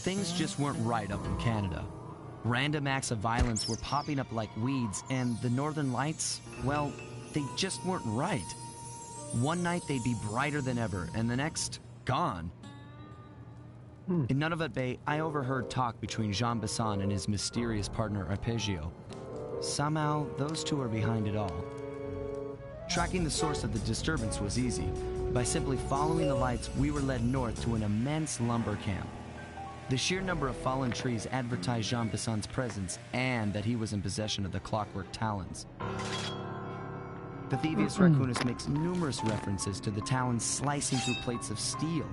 Things just weren't right up in Canada. Random acts of violence were popping up like weeds, and the Northern Lights, well, they just weren't right. One night they'd be brighter than ever, and the next, gone. In Nunavut Bay, I overheard talk between Jean Bisson and his mysterious partner Arpeggio. Somehow, those two are behind it all. Tracking the source of the disturbance was easy. By simply following the lights, we were led north to an immense lumber camp. The sheer number of fallen trees advertised Jean Bisson's presence and that he was in possession of the clockwork talons. The Thievius Raccoonus makes numerous references to the talons slicing through plates of steel.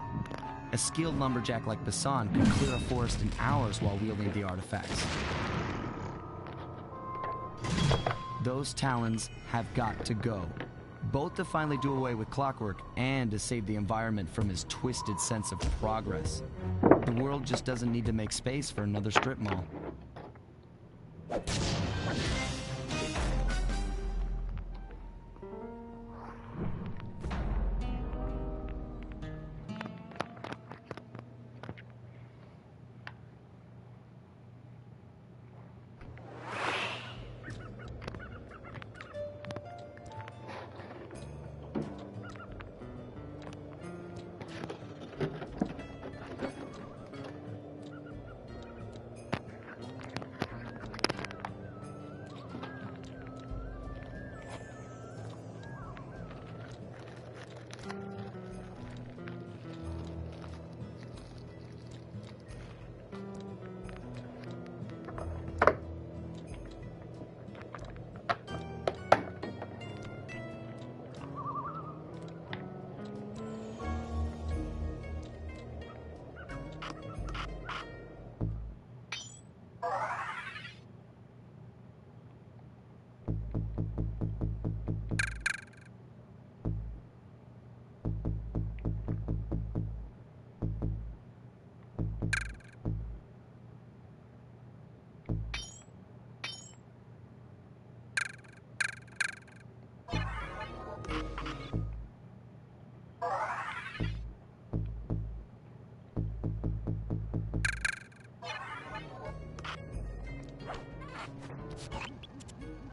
A skilled lumberjack like Bisson could clear a forest in hours while wielding the artifacts. Those talons have got to go, both to finally do away with clockwork and to save the environment from his twisted sense of progress. The world just doesn't need to make space for another strip mall.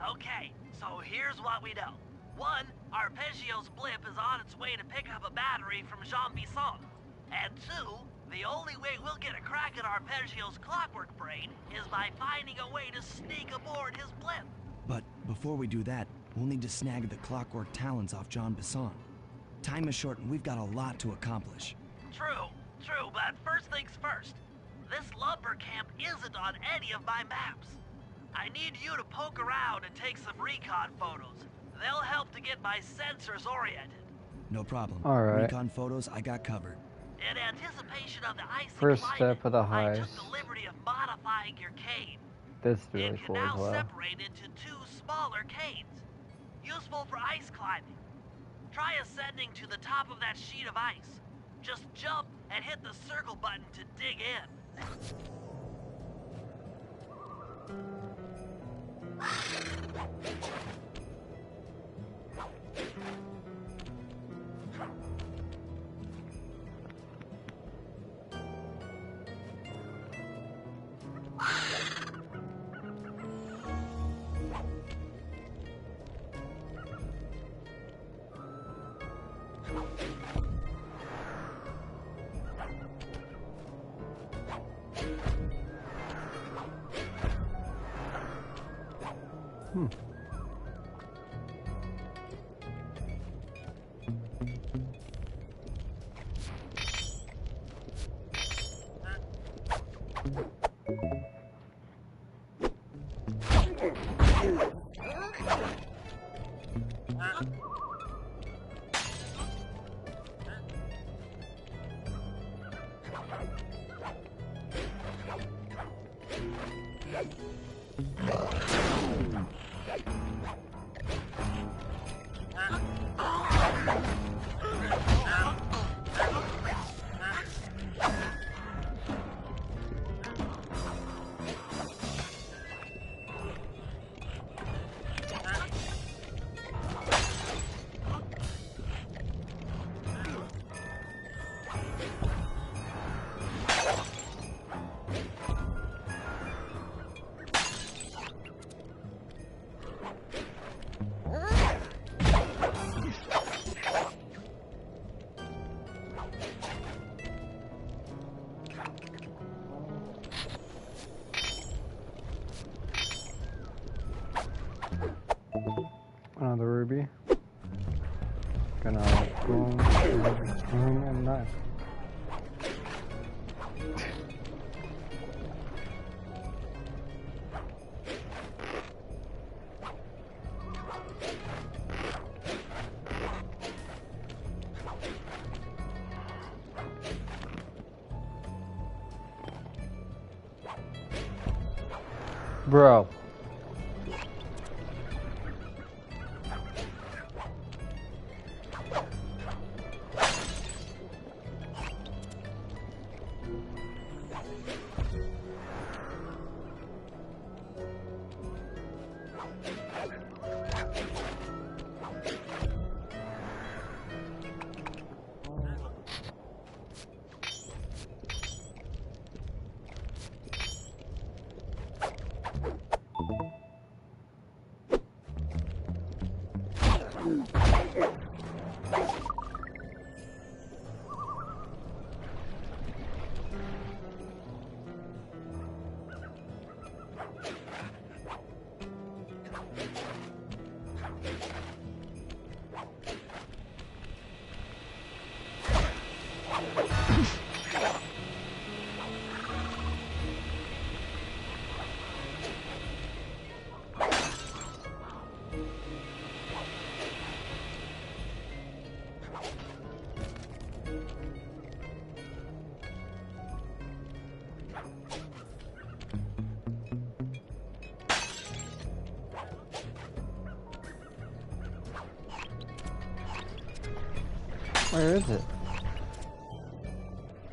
Okay, so here's what we know. One, Arpeggio's blip is on its way to pick up a battery from Jean Bisson. And two, the only way we'll get a crack at Arpeggio's clockwork brain is by finding a way to sneak aboard his blip. But before we do that, we'll need to snag the clockwork talons off Jean Bisson. Time is short and we've got a lot to accomplish. True, but first things first. This lumber camp isn't on any of my maps. I need you to poke around and take some recon photos. They'll help to get my sensors oriented. No problem. All right. Recon photos I got covered. In anticipation of the icy First climate, step of the I heist. took the liberty of modifying your cane. This is really It can cool now as well. separate into two smaller canes, useful for ice climbing. Try ascending to the top of that sheet of ice. Just jump and hit the circle button to dig in. Another ruby. Gonna boom, and knife. Bro. Where is it?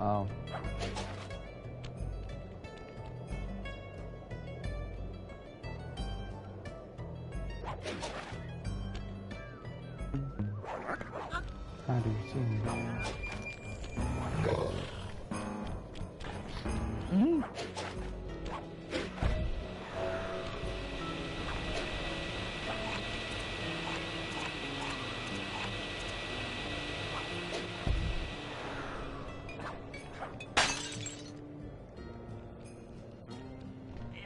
Oh. How do you see me? Mm-hmm.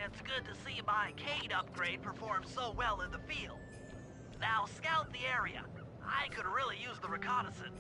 It's good to see my arcade upgrade perform so well in the field. Now scout the area. I could really use the reconnaissance.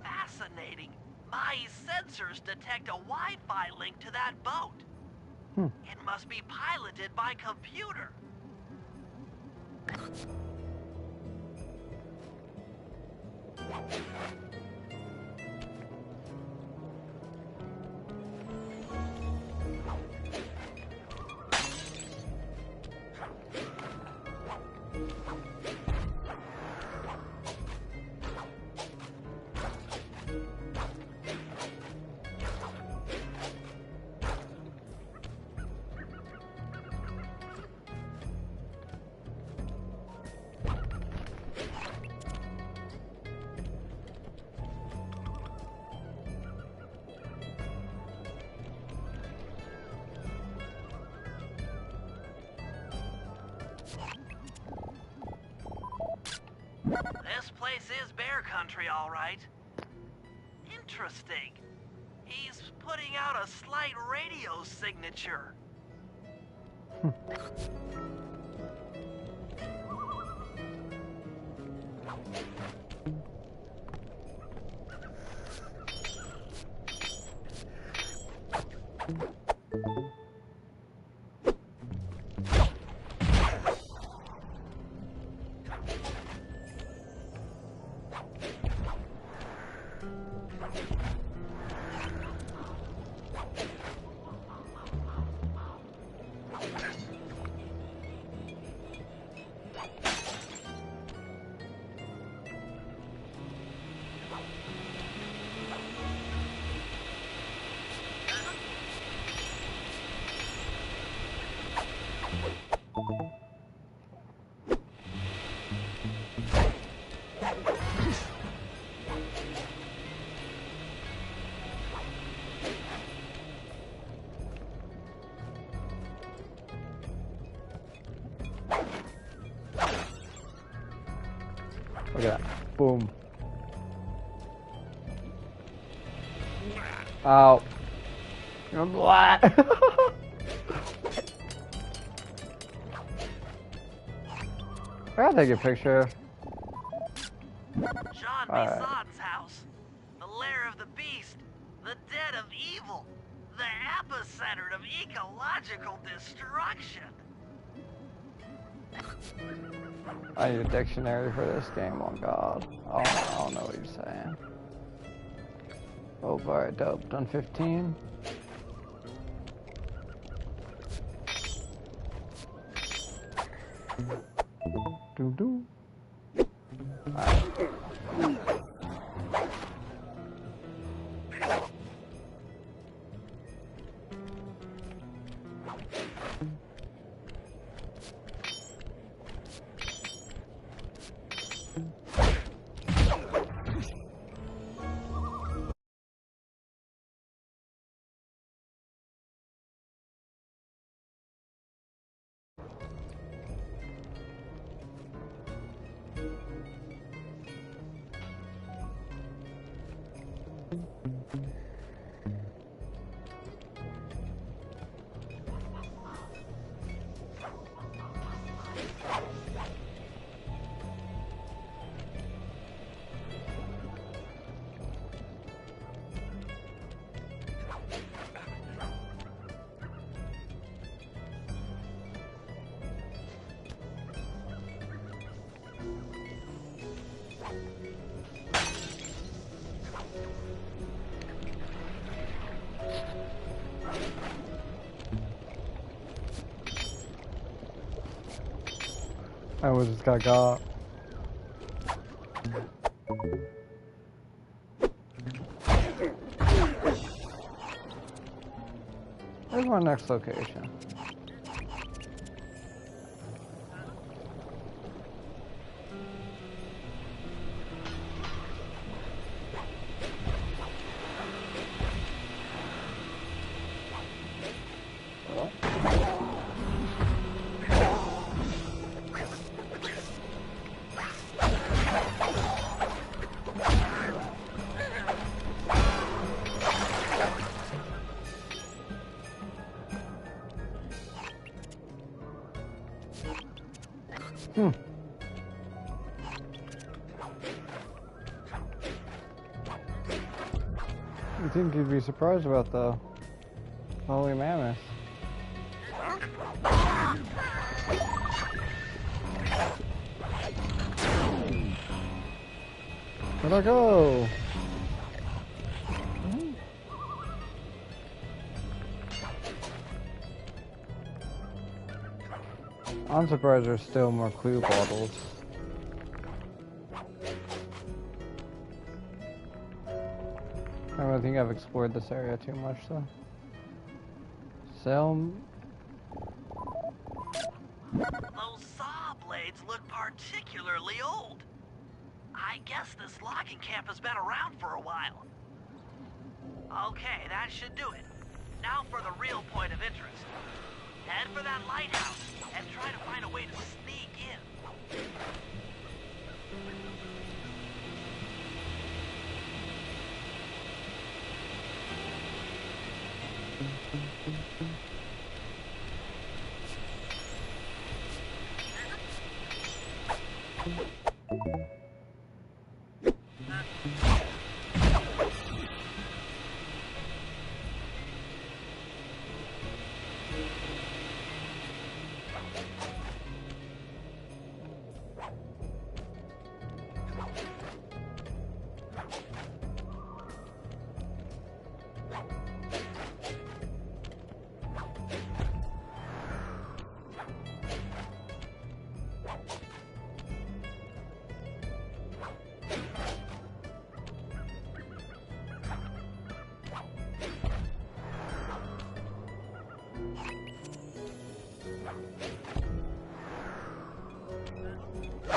Fascinating. My sensors detect a Wi-Fi link to that boat. It must be piloted by computer. This place is bear country, all right. Interesting. He's putting out a slight radio signature. Look at that. Boom. Ow. I'm black. I gotta take a picture. Jean Bison's house. The lair of the beast. The den of evil. The epicenter of ecological destruction. I need a dictionary for this game, oh god. Oh, I don't know what you're saying. Oh, alright, dope. Done 15. Doo-doo. Alright. I was just got. Where's my next location? I think you'd be surprised about the holy mammoth. Where'd I go? I'm surprised there's still more clue bottles. I don't think I've explored this area too much though. Those saw blades look particularly old. I guess this logging camp has been around for a while. Okay, that should do it. Now for the real point of interest. Head for that lighthouse and try to find a way to sneak in.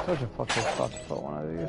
Such a fucking fuck to put one of these.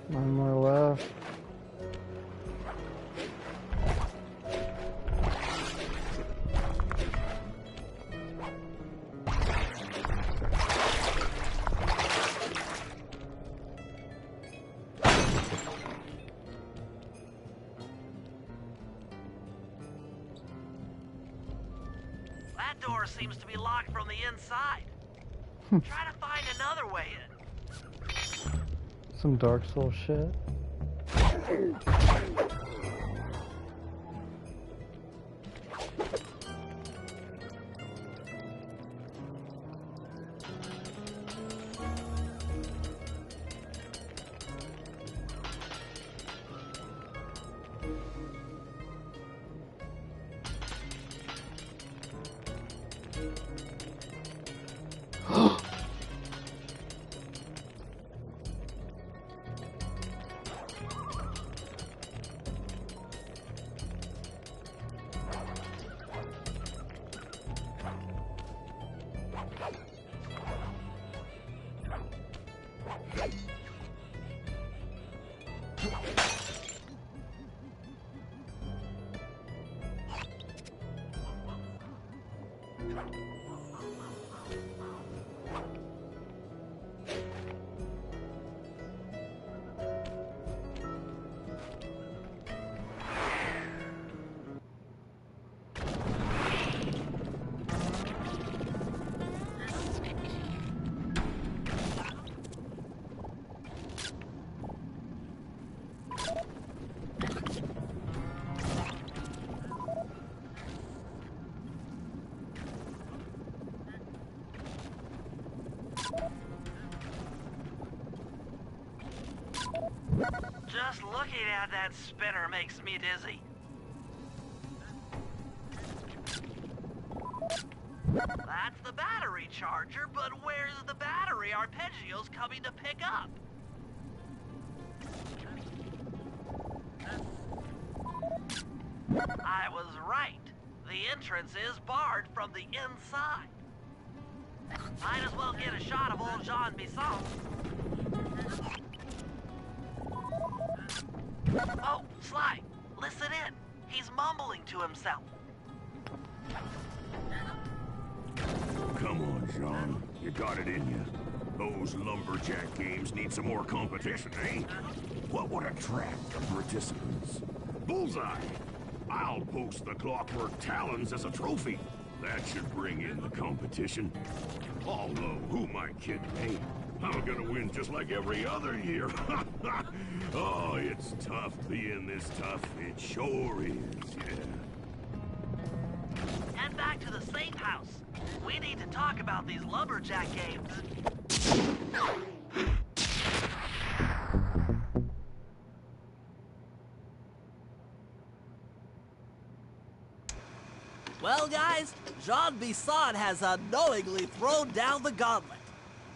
One more left. That door seems to be locked from the inside. Try to find another way in. Some Dark Souls shit. Just looking at that spinner makes me dizzy. That's the battery charger, but where's the battery Arpeggio's coming to pick up? I was right. The entrance is barred from the inside. Might as well get a shot of old Jean Bisson. Oh, Sly, listen in. He's mumbling to himself. Come on, Jean. You got it in you. Those lumberjack games need some more competition, eh? What would attract the participants? Bullseye! I'll post the clockwork talons as a trophy. That should bring in the competition. Although, who am I kidding, eh? I'm gonna win just like every other year. Oh, it's tough being this tough. It sure is, yeah. Head back to the safe house. We need to talk about these lumberjack games. Well, guys, Jean Bisson has unknowingly thrown down the gauntlet.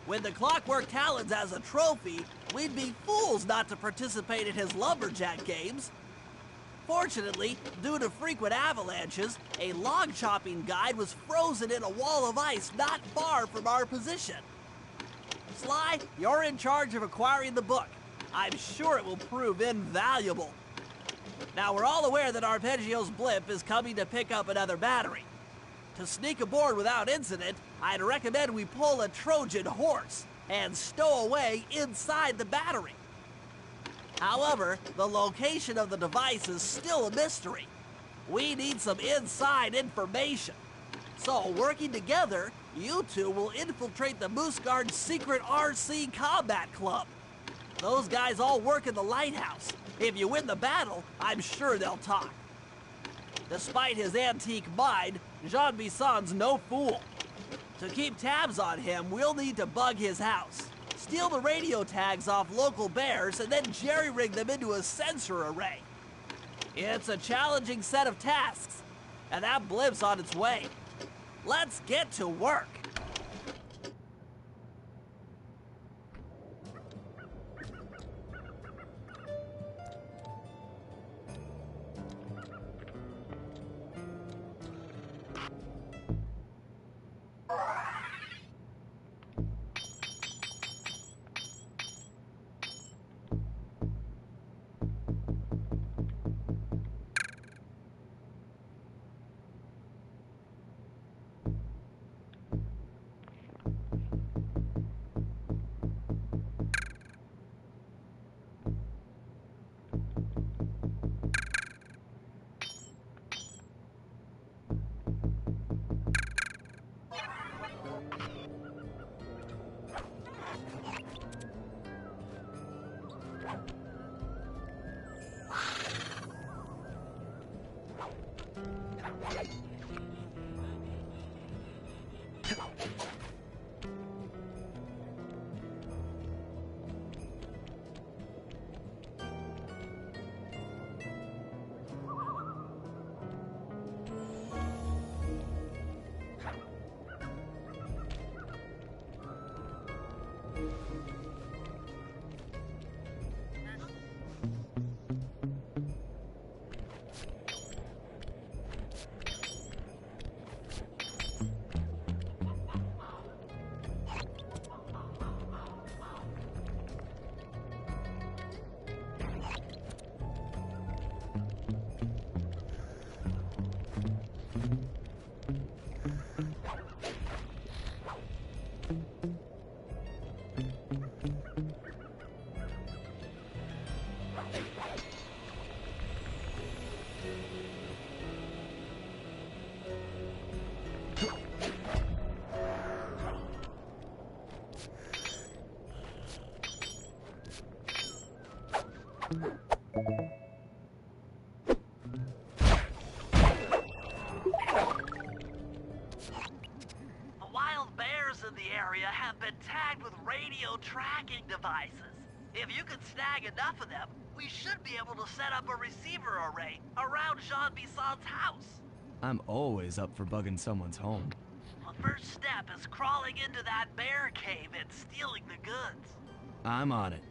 With the Clockwork Talons as a trophy, we'd be fools not to participate in his lumberjack games. Fortunately, due to frequent avalanches, a log chopping guide was frozen in a wall of ice not far from our position. Sly, you're in charge of acquiring the book. I'm sure it will prove invaluable. Now, we're all aware that Arpeggio's blimp is coming to pick up another battery. To sneak aboard without incident, I'd recommend we pull a Trojan horse and stow away inside the battery. However, the location of the device is still a mystery. We need some inside information. So, working together, you two will infiltrate the Moose Guard's secret RC Combat Club. Those guys all work in the lighthouse. If you win the battle, I'm sure they'll talk. Despite his antique mind, Jean Bisson's no fool. To keep tabs on him, we'll need to bug his house, steal the radio tags off local bears, and then jerry-rig them into a sensor array. It's a challenging set of tasks, and that blimp's on its way. Let's get to work. Tracking devices. If you could snag enough of them, we should be able to set up a receiver array around Jean Bisson's house. I'm always up for bugging someone's home. The first step is crawling into that bear cave and stealing the goods. I'm on it.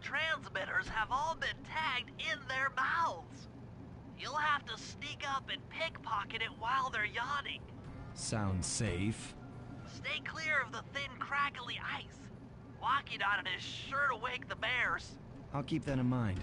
Transmitters have all been tagged in their mouths. You'll have have to sneak up and pickpocket it while they're yawning. Sounds safe. Stay clear of the thin, crackly ice. Walking on it is sure to wake the bears. I'll keep that in mind.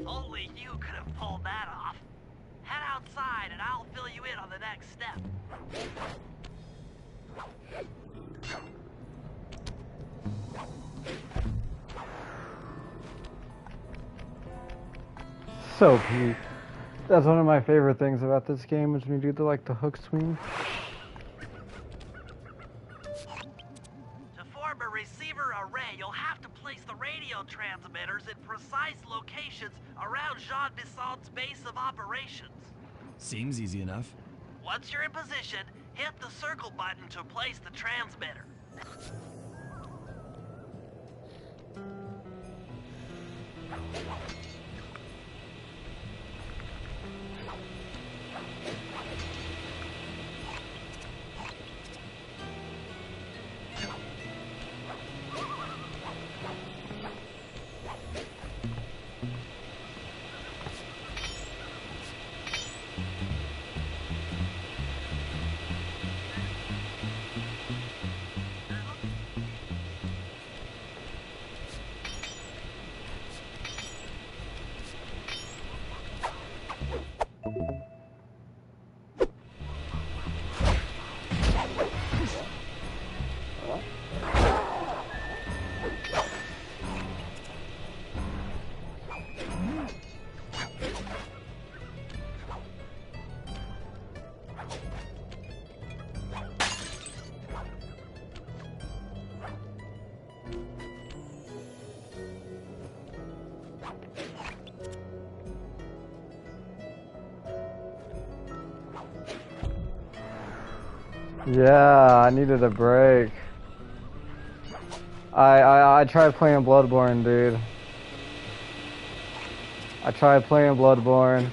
Only you could have pulled that off. Head outside and I'll fill you in on the next step. So cute. That's one of my favorite things about this game is when you do the hook swing. To form a receiver array, you'll have to place the radio transmitters in precise locations around Jean Bisson's base of operations. Seems easy enough. Once you're in position, hit the circle button to place the transmitter. Yeah, I needed a break. I tried playing Bloodborne, dude. I tried playing Bloodborne,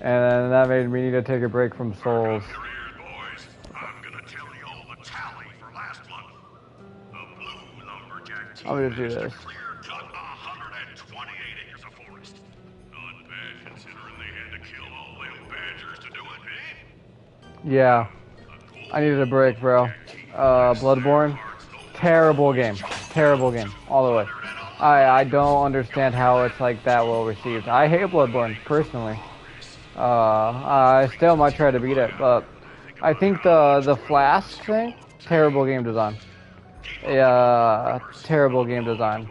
and that made me need to take a break from Souls. Boys, I'm gonna tell you all the tally for last month. The Blue Lumberjack team I'm gonna do this. clear-cut 128 acres of forest. Not bad considering they had to kill all them badgers to do it, eh? Yeah, I needed a break, bro. Bloodborne, terrible game, all the way. I don't understand how it's like that well received. I hate Bloodborne personally. I still might try to beat it, but I think the flask thing, terrible game design. Yeah, terrible game design.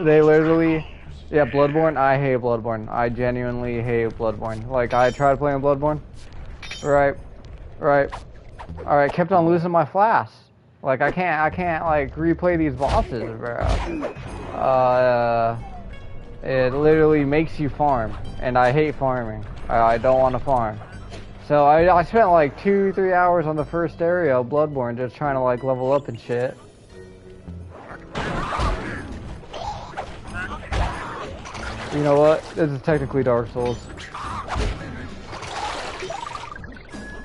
They literally, yeah, Bloodborne. I hate Bloodborne. I genuinely hate Bloodborne. Like I tried playing Bloodborne. Right, right. All right, kept on losing my flasks. Like I can't like replay these bosses, bro. It literally makes you farm, and I hate farming. I don't want to farm. So I spent like 2-3 hours on the first area of Bloodborne just trying to like level up and shit. You know what? This is technically Dark Souls.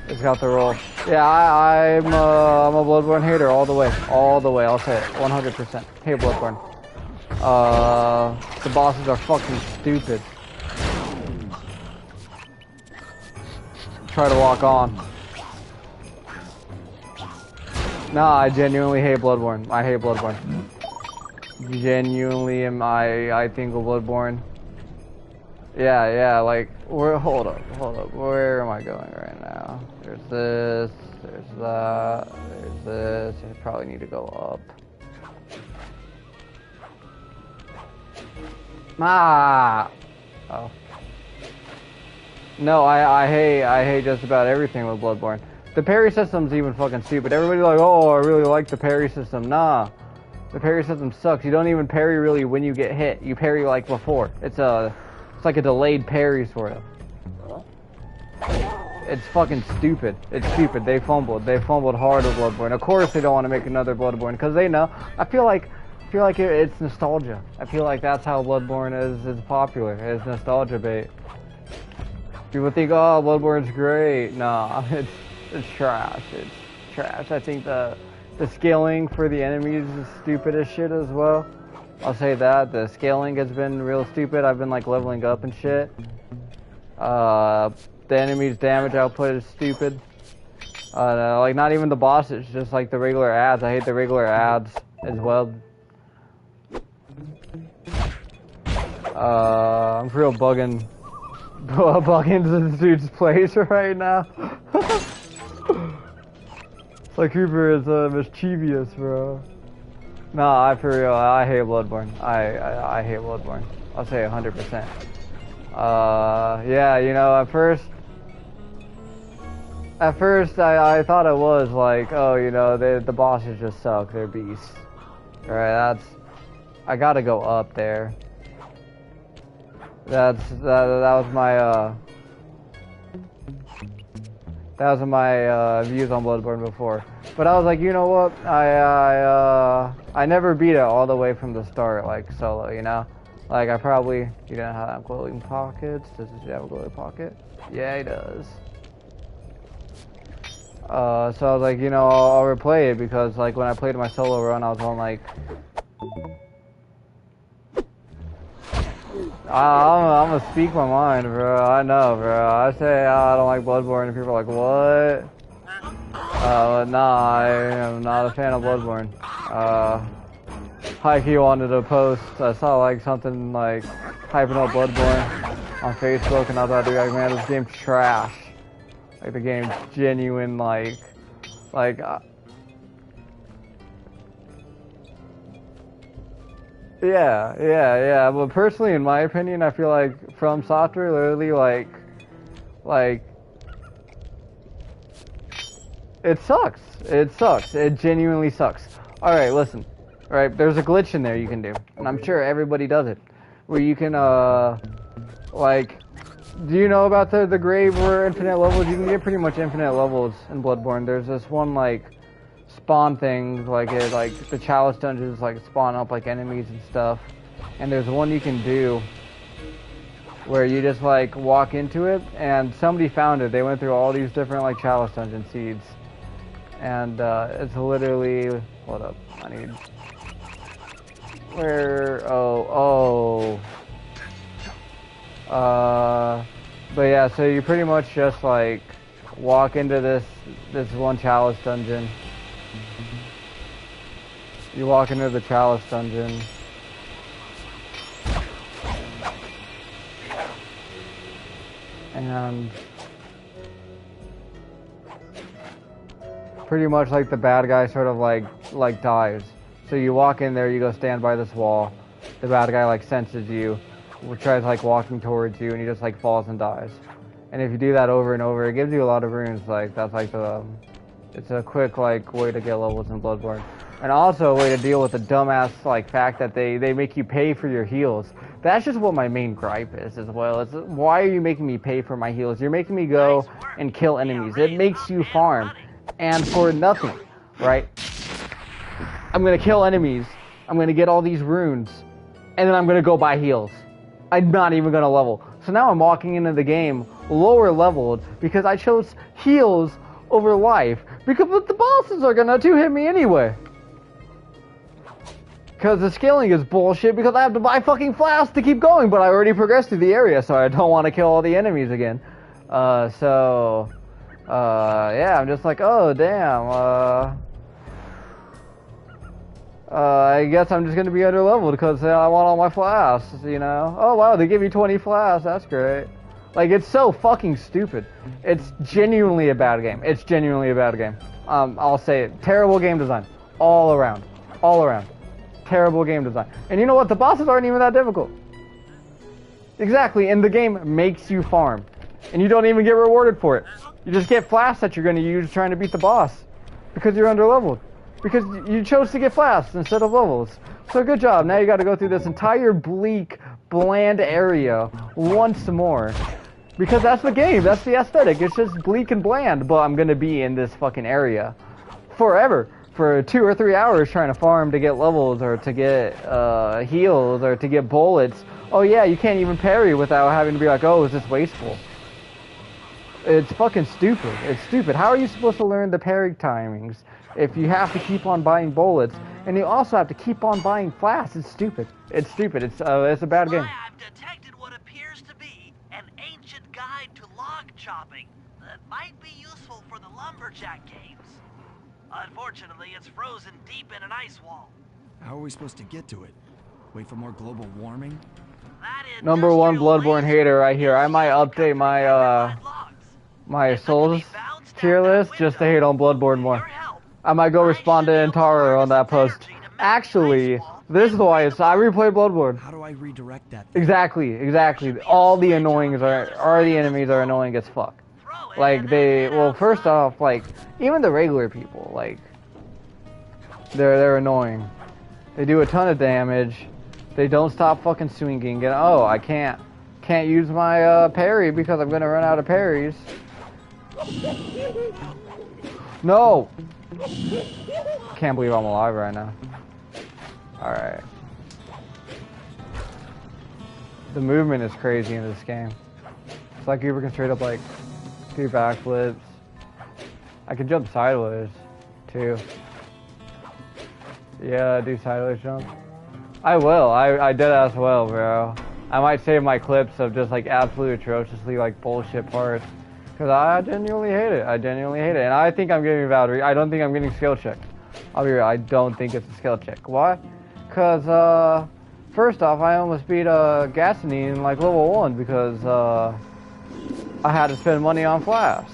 It's got the roll. Yeah, I'm a Bloodborne hater all the way. All the way, I'll say it. 100%. Hate Bloodborne. The bosses are fucking stupid. Try to walk on. Nah, I genuinely hate Bloodborne. I hate Bloodborne. Genuinely I think of Bloodborne. Yeah, like, hold up. Where am I going right now? There's this, there's that, there's this. I probably need to go up. Ah! Oh. No, I hate just about everything with Bloodborne. The parry system's even fucking stupid. Everybody's like, oh, I really like the parry system. Nah. The parry system sucks. You don't even parry really when you get hit. You parry like before. It's like a delayed parry sort of. It's fucking stupid. It's stupid. They fumbled hard with Bloodborne. Of course they don't want to make another Bloodborne because they know. I feel like it's nostalgia. I feel like that's how Bloodborne is popular. It's nostalgia bait. People think, oh, Bloodborne's great. Nah, it's trash. It's trash. I think the scaling for the enemies is stupid as shit as well. I'll say that. The scaling has been real stupid. I've been like leveling up and shit. The enemy's damage output is stupid. Like not even the bosses, just like the regular ads. I hate the regular ads as well. I'm for real bugging this dude's place right now. Sly Cooper is mischievous, bro. Nah, for real, I hate Bloodborne. I hate Bloodborne. I'll say 100%. Yeah, you know, at first I thought it was like, oh, you know, the bosses just suck. They're beasts. Alright, I gotta go up there. That was my views on Bloodborne before. But I was like, you know what? I never beat it all the way from the start, like solo, you know? Like I probably, you don't have glowing pockets. Does he have a glowing pocket? Yeah, he does. So I was like, you know, I'll replay it because like when I played my solo run, I was on like, I'm gonna speak my mind, bro. I know, bro. I say I don't like Bloodborne, and people are like, what? Nah, I am not a fan of Bloodborne. Heike wanted to post. I saw like something like hyping up Bloodborne on Facebook, and I thought, dude, like, man, this game's trash. Like the game's genuine, like. Yeah. But personally, in my opinion, I feel like From Software literally like it sucks. It sucks. It genuinely sucks. All right, listen. All right, there's a glitch in there you can do, and I'm sure everybody does it, where you can like. Do you know about the grave or infinite levels? You can get pretty much infinite levels in Bloodborne. There's this one like spawn thing, like the chalice dungeons like spawn up like enemies and stuff. And there's one you can do where you just like walk into it, and somebody found it. They went through all these different like chalice dungeon seeds, and it's literally, hold up, I need, where, but yeah, so you pretty much just like walk into this one chalice dungeon. You walk into the chalice dungeon. And pretty much like the bad guy sort of like dies. So you walk in there, you go stand by this wall. The bad guy like senses you, tries like walking towards you, and he just like falls and dies. And if you do that over and over, it gives you a lot of runes. Like that's like it's a quick like way to get levels in Bloodborne, and also a way to deal with the dumbass like fact that they make you pay for your heals. That's just what my main gripe is as well. It's why are you making me pay for my heals? You're making me go and kill enemies. It makes you farm, and for nothing, right? I'm gonna kill enemies. I'm gonna get all these runes, and then I'm gonna go buy heals. I'm not even gonna level. So now I'm walking into the game lower leveled because I chose heals over life, because the bosses are gonna two-hit me anyway. Because the scaling is bullshit, because I have to buy fucking flasks to keep going, but I already progressed through the area, so I don't want to kill all the enemies again. Yeah, I'm just like, oh damn, I guess I'm just gonna be underleveled because I want all my flasks, you know? Oh wow, they give me 20 flasks, that's great. Like, it's so fucking stupid. It's genuinely a bad game. It's genuinely a bad game. I'll say it. Terrible game design. All around. All around. Terrible game design. And you know what? The bosses aren't even that difficult. Exactly, and the game makes you farm. And you don't even get rewarded for it. You just get flasks that you're going to use trying to beat the boss. Because you're underleveled. Because you chose to get flasks instead of levels. So good job. Now you got to go through this entire bleak, bland area once more. Because that's the game. That's the aesthetic. It's just bleak and bland. But I'm going to be in this fucking area forever. For 2 or 3 hours trying to farm to get levels or to get heals or to get bullets. Oh yeah, you can't even parry without having to be like, oh, is this wasteful? It's fucking stupid. It's stupid. How are you supposed to learn the parry timings if you have to keep on buying bullets and you also have to keep on buying flasks? It's stupid. It's stupid. It's a bad game. I've detected what appears to be an ancient guide to log chopping that might be useful for the lumberjack caves. Unfortunately, it's frozen deep in an ice wall. How are we supposed to get to it? Wait for more global warming? Number one Bloodborne hater right here. I might update my my Souls tier list just to hate on Bloodborne more. I might go respond to Intaro on that post. Actually, this is why I replay Bloodborne. How do I redirect that? Exactly. All the annoyings are the enemies are annoying as fuck. Like well, first off, like even the regular people, like they're annoying. They do a ton of damage. They don't stop fucking swinging. And oh, I can't use my parry because I'm gonna run out of parries. No! Can't believe I'm alive right now. Alright. The movement is crazy in this game. Sly Cooper can straight up like do backflips. I can jump sideways too. Yeah, do sideways jump. I will. I deadass will, bro. I might save my clips of just like absolute atrociously like bullshit parts. Because I genuinely hate it. And I think I'm getting Valkyrie. I don't think I'm getting skill checked. I'll be real. I don't think it's a skill check. Why? Because, first off, I almost beat Gastonine in like level 1 because I had to spend money on flasks.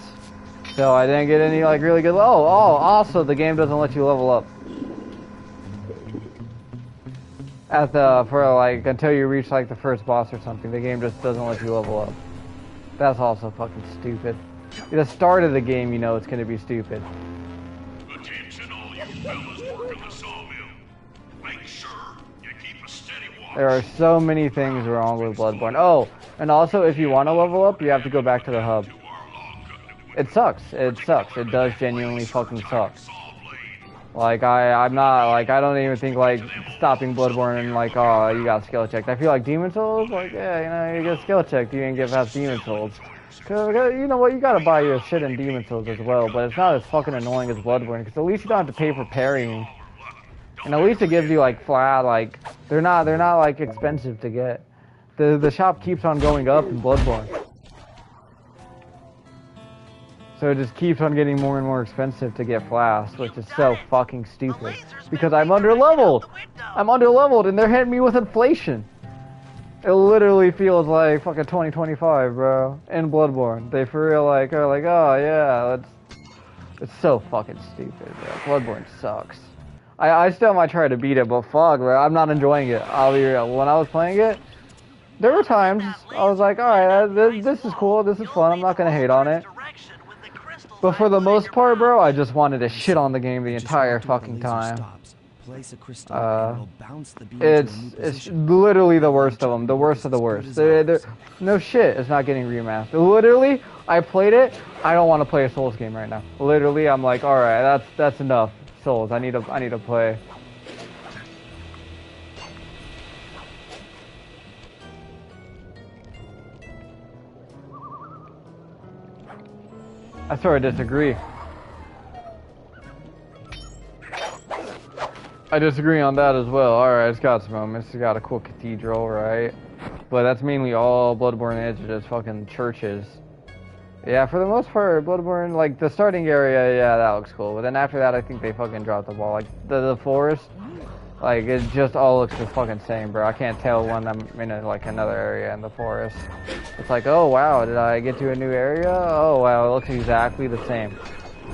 So I didn't get any like really good. Also the game doesn't let you level up. Until you reach like the first boss or something, the game just doesn't let you level up. That's also fucking stupid. At the start of the game, you know it's gonna be stupid. Attention all you fellas working the sawmill. Make sure you keep a steady watch. There are so many things wrong with Bloodborne. Oh, and also if you want to level up, you have to go back to the hub. It sucks. It does genuinely fucking suck. Like I'm not like I don't even think like stopping Bloodborne and like oh you got skill checked. I feel like Demon Souls like yeah you know you get skill checked you didn't get past Demon Souls. Cause you know what you gotta buy your shit in Demon Souls as well, but it's not as fucking annoying as Bloodborne because at least you don't have to pay for parrying, and at least it gives you like flat like they're not like expensive to get. The shop keeps on going up in Bloodborne. So it just keeps on getting more and more expensive to get flasks, which is so fucking stupid. Because I'm underleveled! I'm underleveled and they're hitting me with inflation! It literally feels like fucking 2025, bro. In Bloodborne. They for real like are like, oh yeah, It's so fucking stupid, bro. Bloodborne sucks. I still might try to beat it, but fuck, bro, I'm not enjoying it. I'll be real. When I was playing it, there were times I was like, alright, this is cool, this is fun, I'm not gonna hate on it. But for the most part, bro, I just wanted to shit on the game the entire fucking time. It's literally the worst of them, the worst of the worst. No shit, it's not getting remastered. Literally, I played it, I don't want to play a Souls game right now. Literally, I'm like, alright, that's enough. Souls, I need to play. I sort of disagree. I disagree on that as well. Alright, it's got some moments. It's got a cool cathedral, right? But that's mainly all Bloodborne is just fucking churches. Yeah, for the most part, Bloodborne, like, the starting area, yeah, that looks cool. But then after that, I think they fucking dropped the ball. Like, the forest, like, it just all looks the fucking same, bro. I can't tell when I'm in, like, another area in the forest. It's like, oh, wow, did I get to a new area? Oh, wow, it looks exactly the same.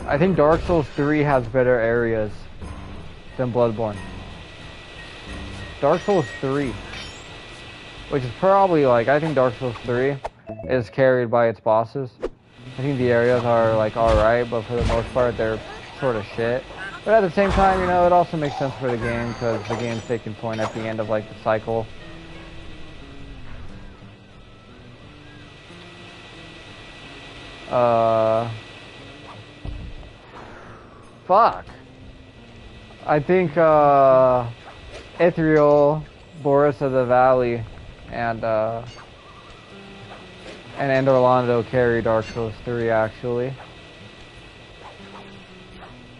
I think Dark Souls 3 has better areas than Bloodborne. Dark Souls 3, which is probably, like, I think Dark Souls 3 is carried by its bosses. I think the areas are, like, alright, but for the most part, they're sort of shit. But at the same time, you know, it also makes sense for the game, because the game's taking point at the end of, like, the cycle. Fuck. I think, Ethereal, Boris of the Valley, and Orlando carry Dark Souls 3, actually.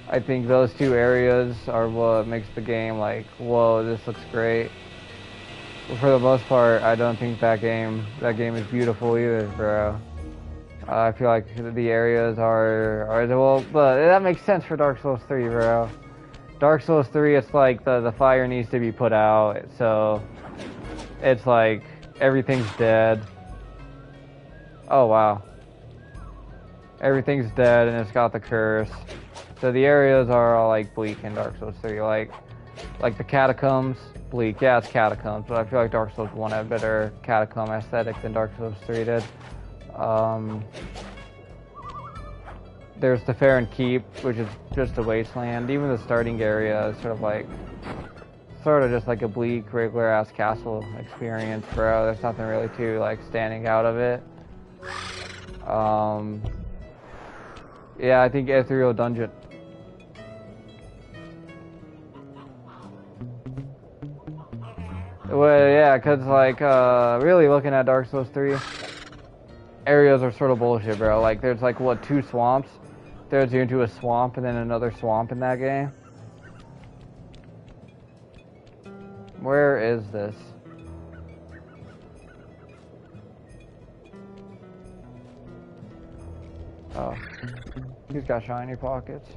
I think those two areas are what makes the game like, whoa, this looks great. But for the most part, I don't think that game is beautiful either, bro. I feel like the areas are well, but that makes sense for Dark Souls 3, bro. Dark Souls 3, it's like the fire needs to be put out, so it's like everything's dead. Oh wow. Everything's dead and it's got the curse. So the areas are all like bleak in Dark Souls 3, like the catacombs, bleak. Yeah, it's catacombs, but I feel like Dark Souls 1 had a better catacomb aesthetic than Dark Souls 3 did. There's the Fair and Keep, which is just a wasteland. Even the starting area is sort of just like a bleak, regular ass castle experience, bro. There's nothing really too like standing out of it. Yeah, I think Ethereal Dungeon. Well, yeah, cause like really looking at Dark Souls 3, areas are sort of bullshit, bro. Like there's like what, 2 swamps? There's you into a swamp and then another swamp in that game. Where is this? Oh, he's got shiny pockets.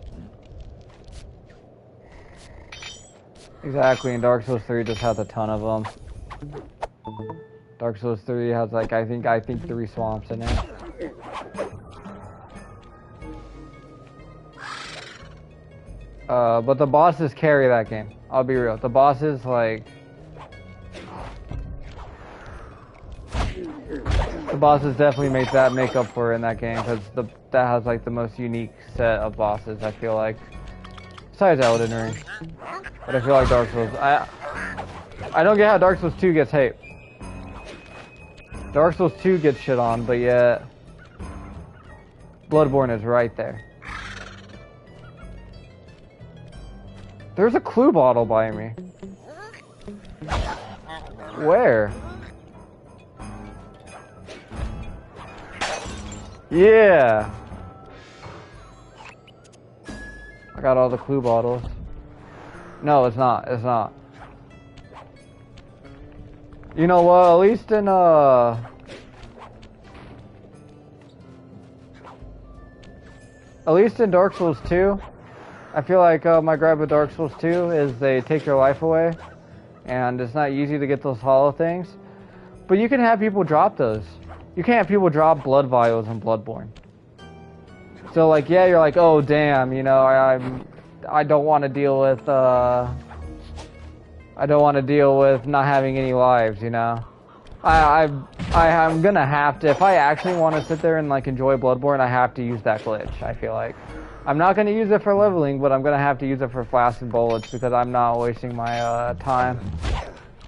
Exactly, and Dark Souls 3 just has a ton of them. Dark Souls 3 has like I think 3 swamps in it. But the bosses carry that game. I'll be real. The bosses like the bosses definitely make up for it in that game because that has like the most unique set of bosses. I feel like, besides Elden Ring, but I feel like Dark Souls. I don't get how Dark Souls 2 gets hate. Dark Souls 2 gets shit on, but yet Bloodborne is right there. There's a clue bottle by me. Where? Yeah. I got all the clue bottles. No, it's not. It's not. You know what? At least in Dark Souls 2, I feel like my gripe with Dark Souls 2 is they take your life away, and it's not easy to get those hollow things. But you can have people drop those. You can't have people drop blood vials in Bloodborne. So like, yeah, you're like, oh damn, you know, I don't want to deal with not having any lives, you know. I'm gonna have to, if I actually want to sit there and like enjoy Bloodborne, I have to use that glitch. I feel like I'm not gonna use it for leveling, but I'm gonna have to use it for flasks and bullets because I'm not wasting my time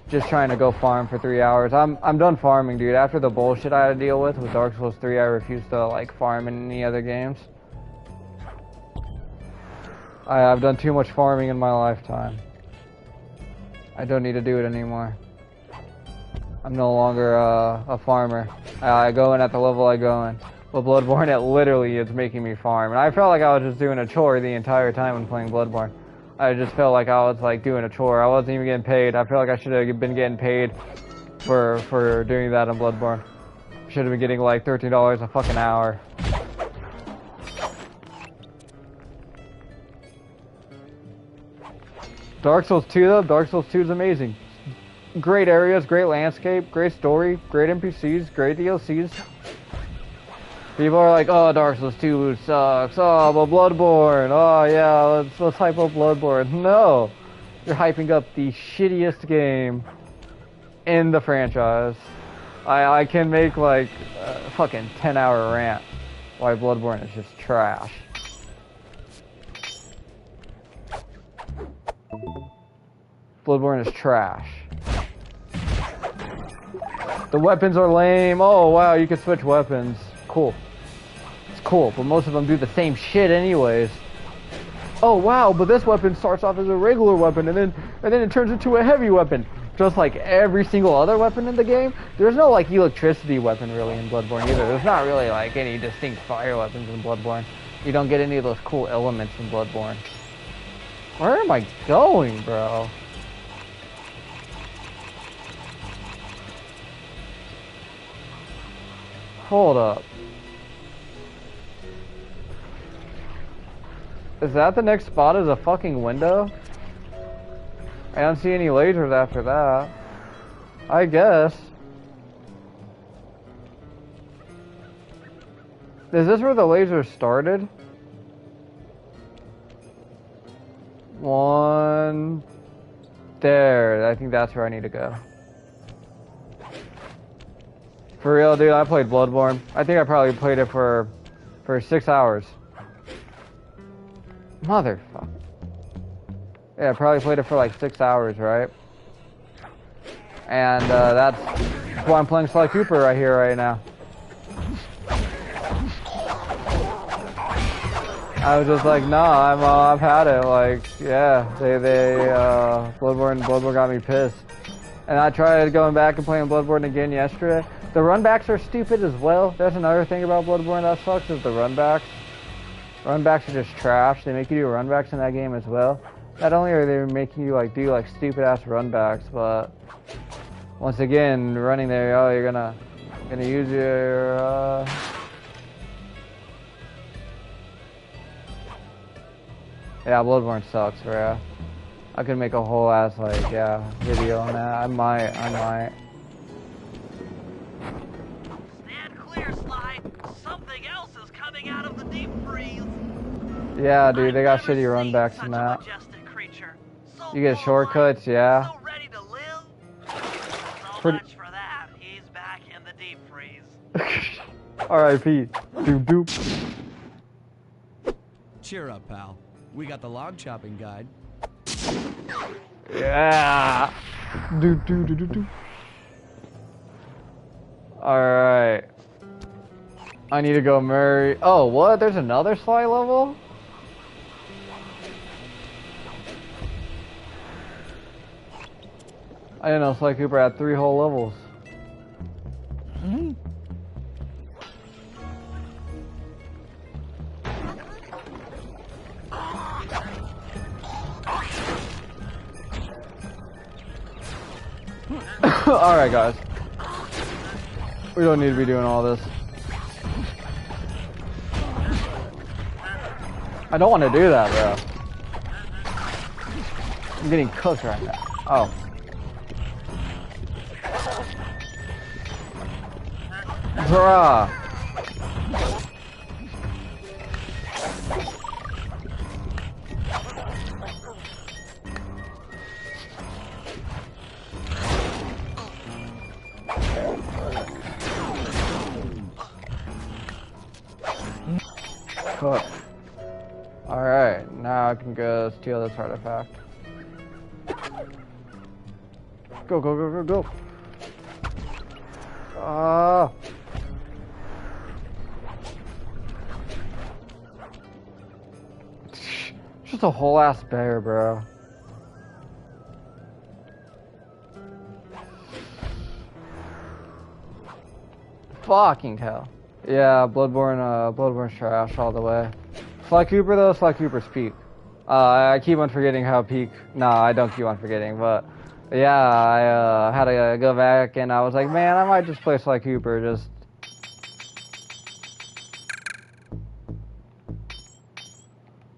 just trying to go farm for 3 hours. I'm done farming, dude. After the bullshit I had to deal with Dark Souls 3, I refuse to like farm in any other games. I've done too much farming in my lifetime. I don't need to do it anymore. I'm no longer a farmer. I go in at the level I go in. But Bloodborne, it literally is making me farm. And I felt like I was just doing a chore the entire time when playing Bloodborne. I just felt like I was like doing a chore. I wasn't even getting paid. I feel like I should have been getting paid for doing that in Bloodborne. Should have been getting like $13 a fucking hour. Dark Souls 2 though, Dark Souls 2 is amazing. Great areas, great landscape, great story, great NPCs, great DLCs. People are like, oh, Dark Souls 2 sucks, oh, but Bloodborne, oh yeah, let's hype up Bloodborne. No, you're hyping up the shittiest game in the franchise. I can make like a fucking 10-hour rant why Bloodborne is just trash. Bloodborne is trash. The weapons are lame. Oh wow, you can switch weapons. Cool. It's cool, but most of them do the same shit anyways. Oh wow, but this weapon starts off as a regular weapon and then it turns into a heavy weapon. Just like every single other weapon in the game. There's no like electricity weapon really in Bloodborne either. There's not really like any distinct fire weapons in Bloodborne. You don't get any of those cool elements in Bloodborne. Where am I going, bro? Hold up. Is that the next spot is a fucking window? I don't see any lasers after that. I guess. Is this where the lasers started? One... There. I think that's where I need to go. For real, dude, I played Bloodborne. I think I probably played it for 6 hours. Motherfucker. Yeah, I probably played it for like 6 hours, right? And that's why I'm playing Sly Cooper right here, right now. I was just like, nah, I've had it. Like, yeah, Bloodborne got me pissed. And I tried going back and playing Bloodborne again yesterday. The runbacks are stupid as well. That's another thing about Bloodborne that sucks is the runbacks. Runbacks are just trash. They make you do runbacks in that game as well. Not only are they making you like do like stupid ass runbacks, but once again, running there, oh, you're gonna use your yeah, Bloodborne sucks, bro. I could make a whole ass like video on that. I might. Stand clear, Sly. Something else is coming out of the deep freeze. Yeah, dude, they got shitty runbacks in that. You get shortcuts, yeah. So ready to live. So Pretty much for that. He's back in the deep freeze. R.I.P. Doop doop. Cheer up, pal. We got the log chopping guide. Yeah. Doop doop doop doop doop. Alright. I need to go Murray. Oh, what? There's another Sly level? I didn't know Sly Cooper had 3 whole levels. Alright, guys. We don't need to be doing all this. I don't want to do that, bro. I'm getting cooked right now. Oh. Bruh. Alright, now I can go steal this artifact. Go, go, go, go, go. Just a whole ass bear, bro. Fucking hell. Yeah, Bloodborne's trash all the way. Sly Cooper though, Sly Cooper's peak. I keep on forgetting how peak. No, I don't keep on forgetting, but yeah, I had to go back and I was like, man, I might just play Sly Cooper. Just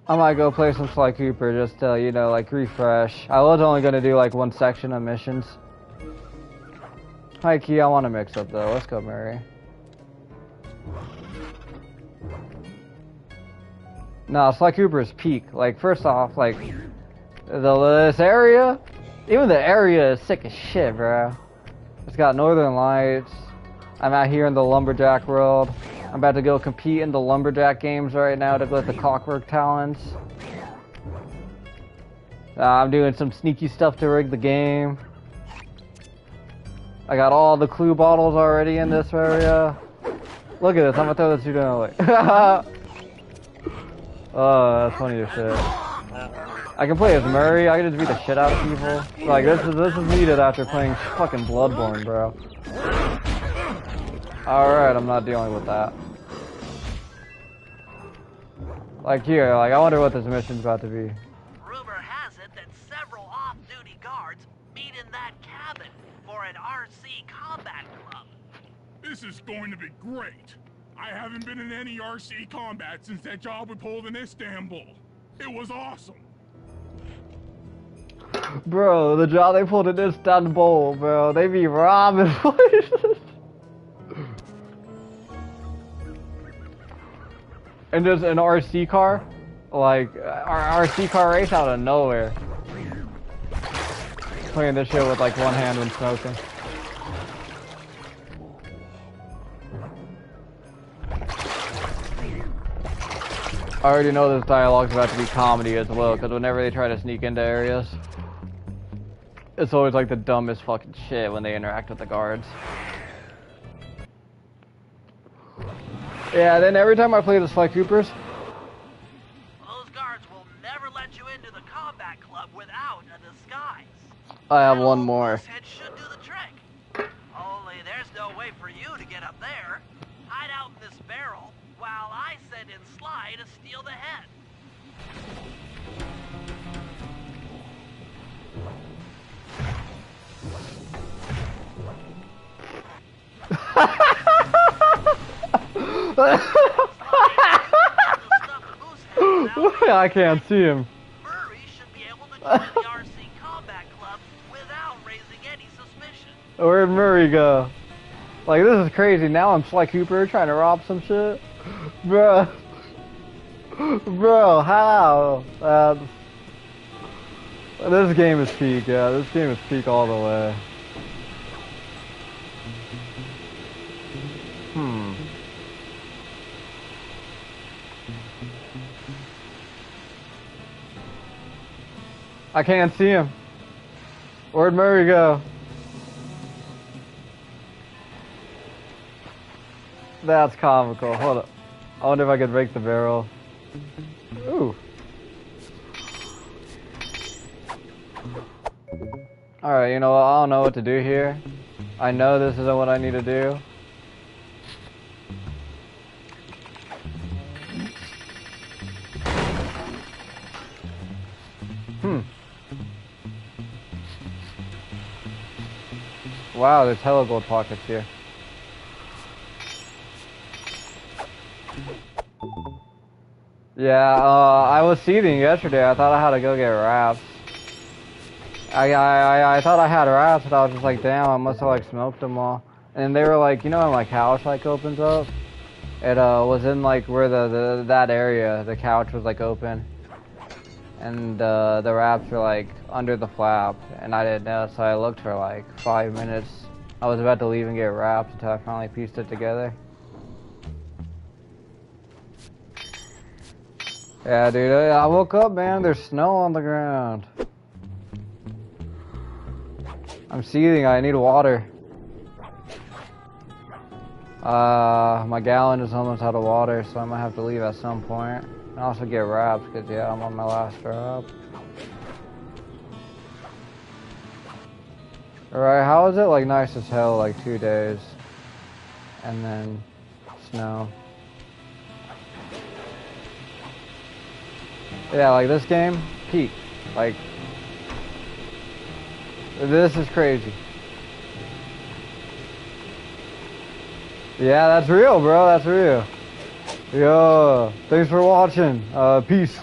I might go play some Sly Cooper just to, you know, like refresh. I was only gonna do like one section of missions. Hi Key, I want to mix up though. Let's go, Mary. No, Sly Cooper's peak. Like, first off, like, this area, even the area is sick as shit, bro. It's got Northern Lights. I'm out here in the Lumberjack world. I'm about to go compete in the Lumberjack games right now to go with the Clockwork Talons. I'm doing some sneaky stuff to rig the game. I got all the clue bottles already in this area. Look at this, I'm gonna throw this dude away. Oh, that's funny as shit. I can play as Murray, I can just beat the shit out of people. Like, this is needed after playing fucking Bloodborne, bro. Alright, I'm not dealing with that. Like here, like, I wonder what this mission's about to be. Rumor has it that several off-duty guards meet in that cabin for an RC combat club. This is going to be great. I haven't been in any RC combat since that job we pulled in Istanbul. It was awesome. Bro, the job they pulled in Istanbul, bro. They be robbing places. And just an RC car? Like, our RC car race out of nowhere. Playing this shit with like one hand when smoking. I already know this dialogue's about to be comedy as well, because whenever they try to sneak into areas, it's always like the dumbest fucking shit when they interact with the guards. Yeah, then every time I play the Sly Coopers, those guards will never let you into the combat club without a disguise. I have one more. This head should do the trick. Only there's no way for you to get up there. Hide out in this barrel while I send in Sly to steal the head. I can't see him. Murray should be able to join the RC Combat Club without raising any suspicion. Where'd Murray go? Like, this is crazy. Now I'm Sly Cooper trying to rob some shit. Bruh. Bro, how? This game is peak, yeah. This game is peak all the way. I can't see him. Where'd Murray go? That's comical. Hold up. I wonder if I could break the barrel. Ooh. Alright, you know what? I don't know what to do here. I know this isn't what I need to do. Wow, there's hella gold pockets here. Yeah, I was seething yesterday. I thought I had to go get wraps. I thought I had wraps, but I was just like, damn, I must have like smoked them all. And they were like, you know when my couch like opens up? It was in like where that area, the couch was like open. And the wraps were like under the flap, and I didn't know, so I looked for like 5 minutes. I was about to leave and get wraps until I finally pieced it together. Yeah, dude, I woke up, man. There's snow on the ground. I'm seething. I need water. My gallon is almost out of water, so I might have to leave at some point. And also get wraps, because, yeah, I'm on my last wrap. Alright, how is it, like, nice as hell, like, 2 days? And then snow. Yeah, like, this game, peak. Like, this is crazy. Yeah, that's real, bro. That's real. Yo, thanks for watching. Peace.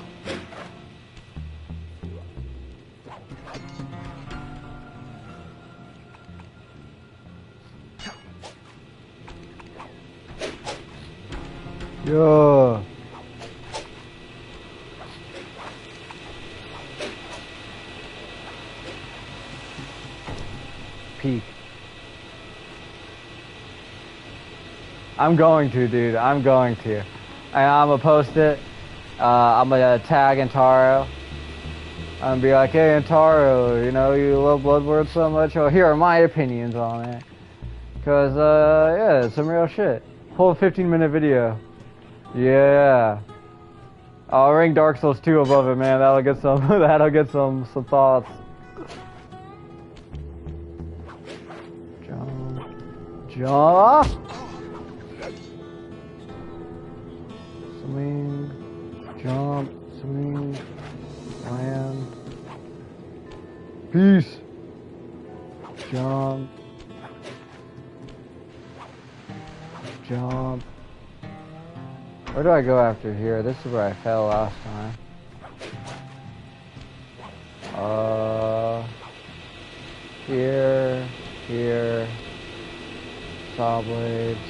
Yo. Peak. I'm going to, dude. I'm going to. And I'm gonna post it. I'm gonna tag Antaro. I'm gonna be like, hey, Antaro, you know, you love Bloodborne so much. Oh, here are my opinions on it. Cause, yeah, it's some real shit. Whole 15-minute video. Yeah. I'll rank Dark Souls 2 above it, man. That'll get some. That'll get some thoughts. Jump. Swing. Jump. Swing. Land. Peace. Jump. Jump. Where do I go after here? This is where I fell last time. Here. Here. Saw blades.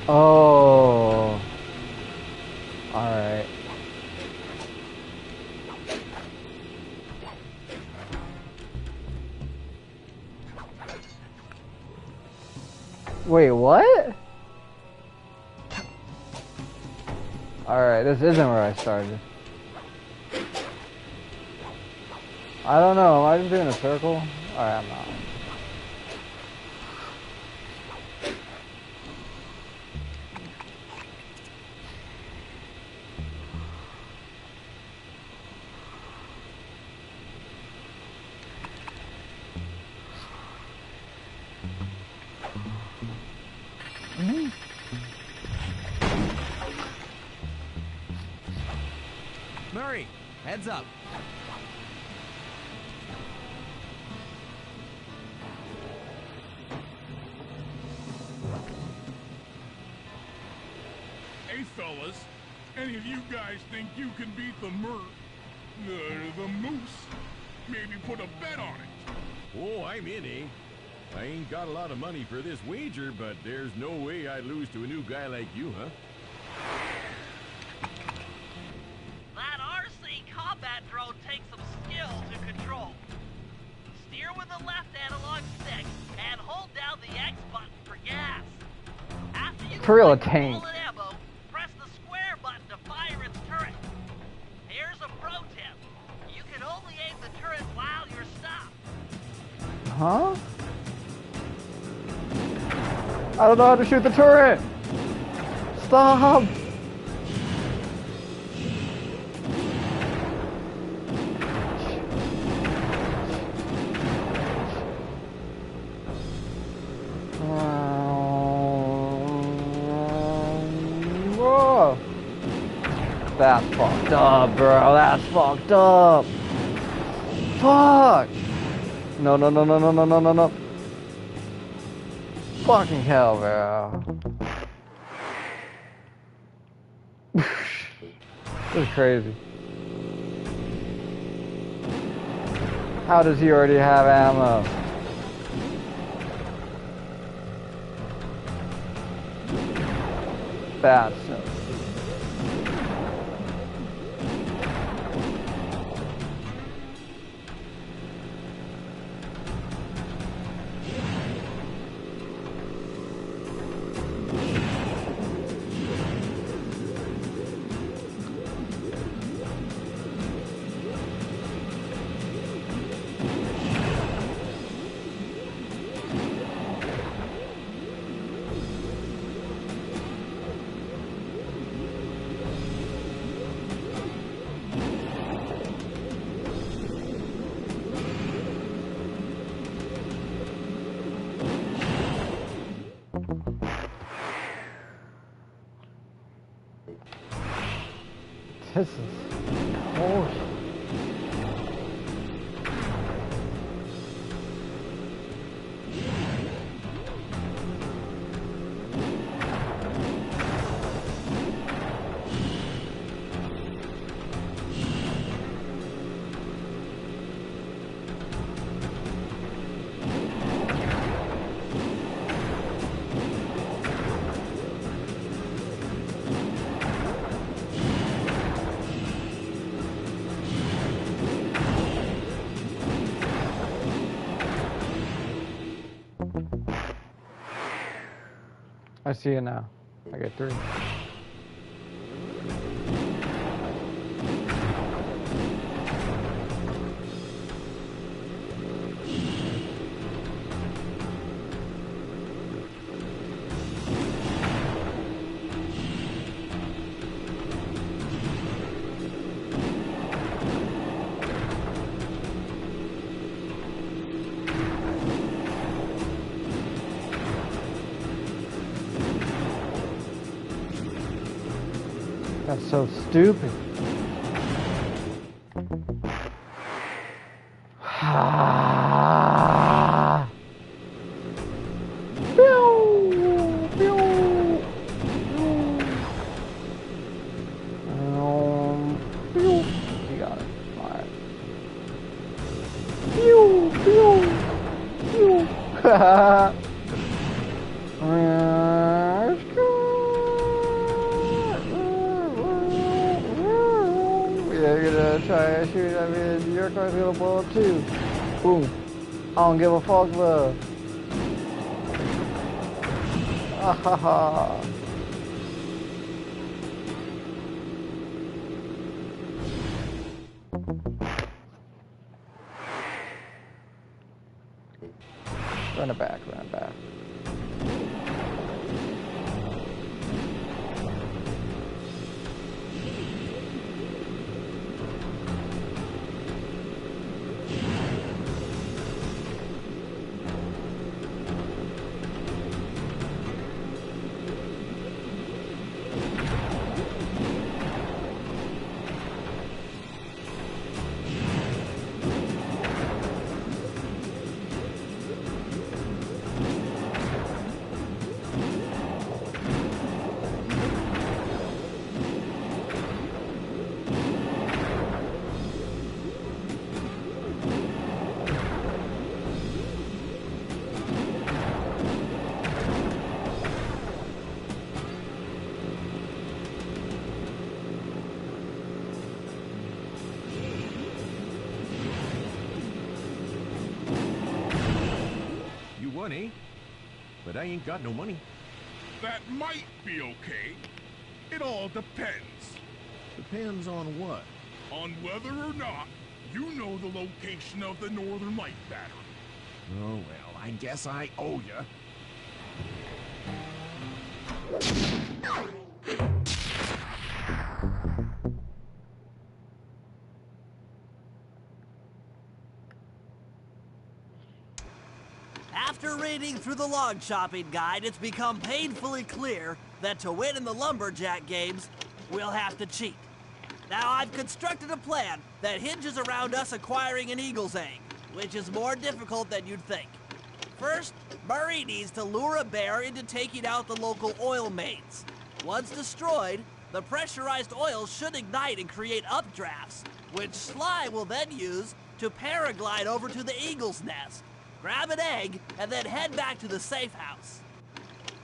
Oh. Alright. Wait, what? Alright, this isn't where I started. I don't know, am I just doing a circle? Alright, I'm not. Murray, heads up. Hey, fellas. Any of you guys think you can beat the moose? Maybe put a bet on it. Oh, I'm in, eh? I ain't got a lot of money for this wager, but there's no way I'd lose to a new guy like you, huh? That RC combat drone takes some skill to control. Steer with the left analog stick and hold down the X button for gas. After you For real, a collect tank. bullet ammo, press the square button to fire its turret. Here's a pro tip. You can only aim the turret while you're stopped. Huh? I don't know how to shoot the turret! Stop! Whoa! That's fucked up, bro. That's fucked up. Fuck! No, no, no, no, no, no, no, no, no. Fucking hell, bro. This is crazy. How does he already have ammo? That's so stupid. This is horrible. I see it now. I get 3. That's so stupid. You got it. Alright. Yeah, you're gonna try and shoot. I mean, your car's gonna blow up too. Boom. I don't give a fuck, love. Ah ha ha. Run it back, run it back. Eh? But I ain't got no money. That might be okay. It all depends. Depends on what? On whether or not you know the location of the Northern Light battery. Oh, well, I guess I owe ya. After reading through the log shopping guide, it's become painfully clear that to win in the lumberjack games, we'll have to cheat. Now, I've constructed a plan that hinges around us acquiring an eagle's egg, which is more difficult than you'd think. First, Murray needs to lure a bear into taking out the local oil mains. Once destroyed, the pressurized oil should ignite and create updrafts, which Sly will then use to paraglide over to the eagle's nest, grab an egg, and then head back to the safe house.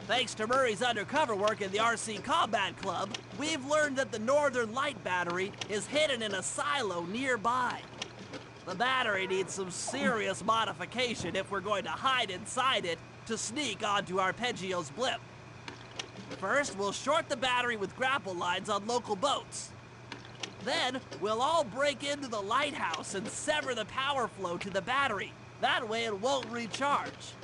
Thanks to Murray's undercover work in the RC Combat Club, we've learned that the Northern Light battery is hidden in a silo nearby. The battery needs some serious modification if we're going to hide inside it to sneak onto Arpeggio's blimp. First, we'll short the battery with grapple lines on local boats. Then, we'll all break into the lighthouse and sever the power flow to the battery. That way it won't recharge.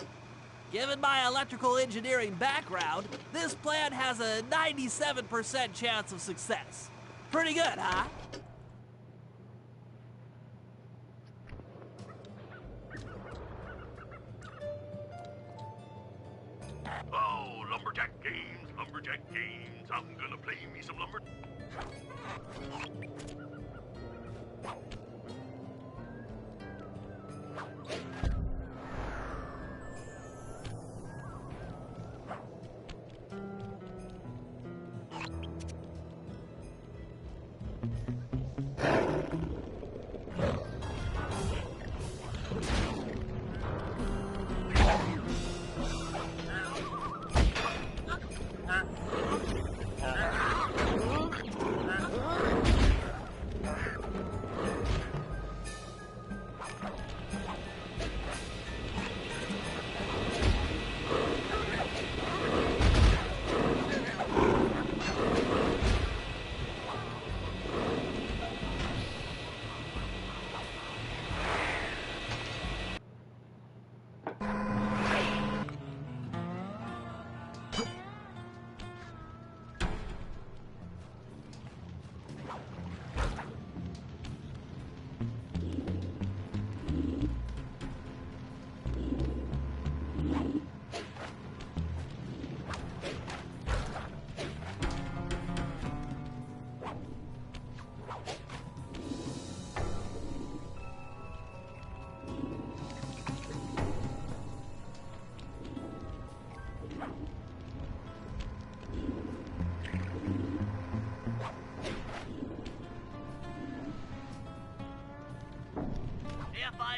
Given my electrical engineering background, this plan has a 97% chance of success. Pretty good, huh? Oh, lumberjack games, lumberjack games. I'm gonna play me some lumber.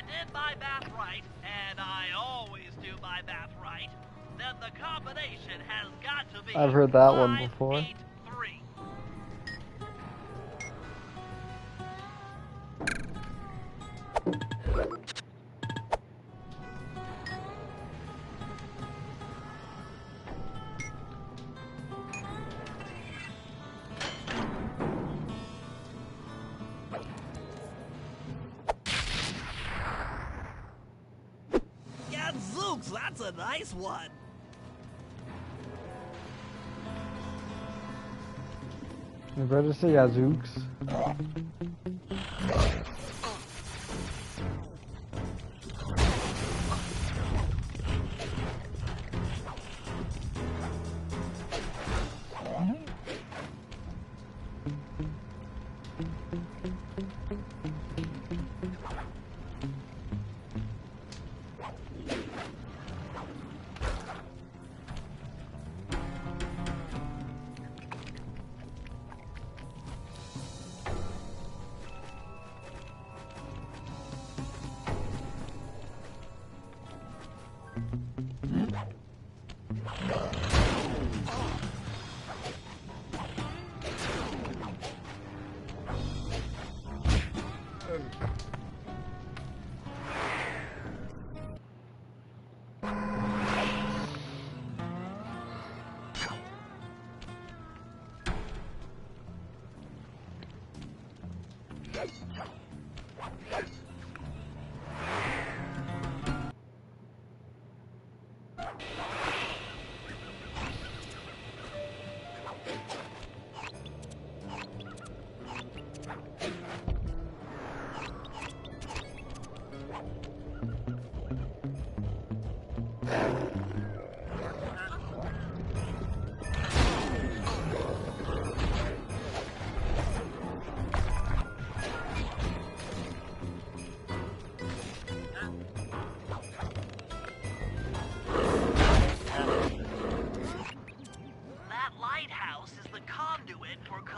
did my math right, and I always do my math right, then the combination has got to be I've heard that one before. 583. Gadzooks, that's a nice one. You better say Yazooks.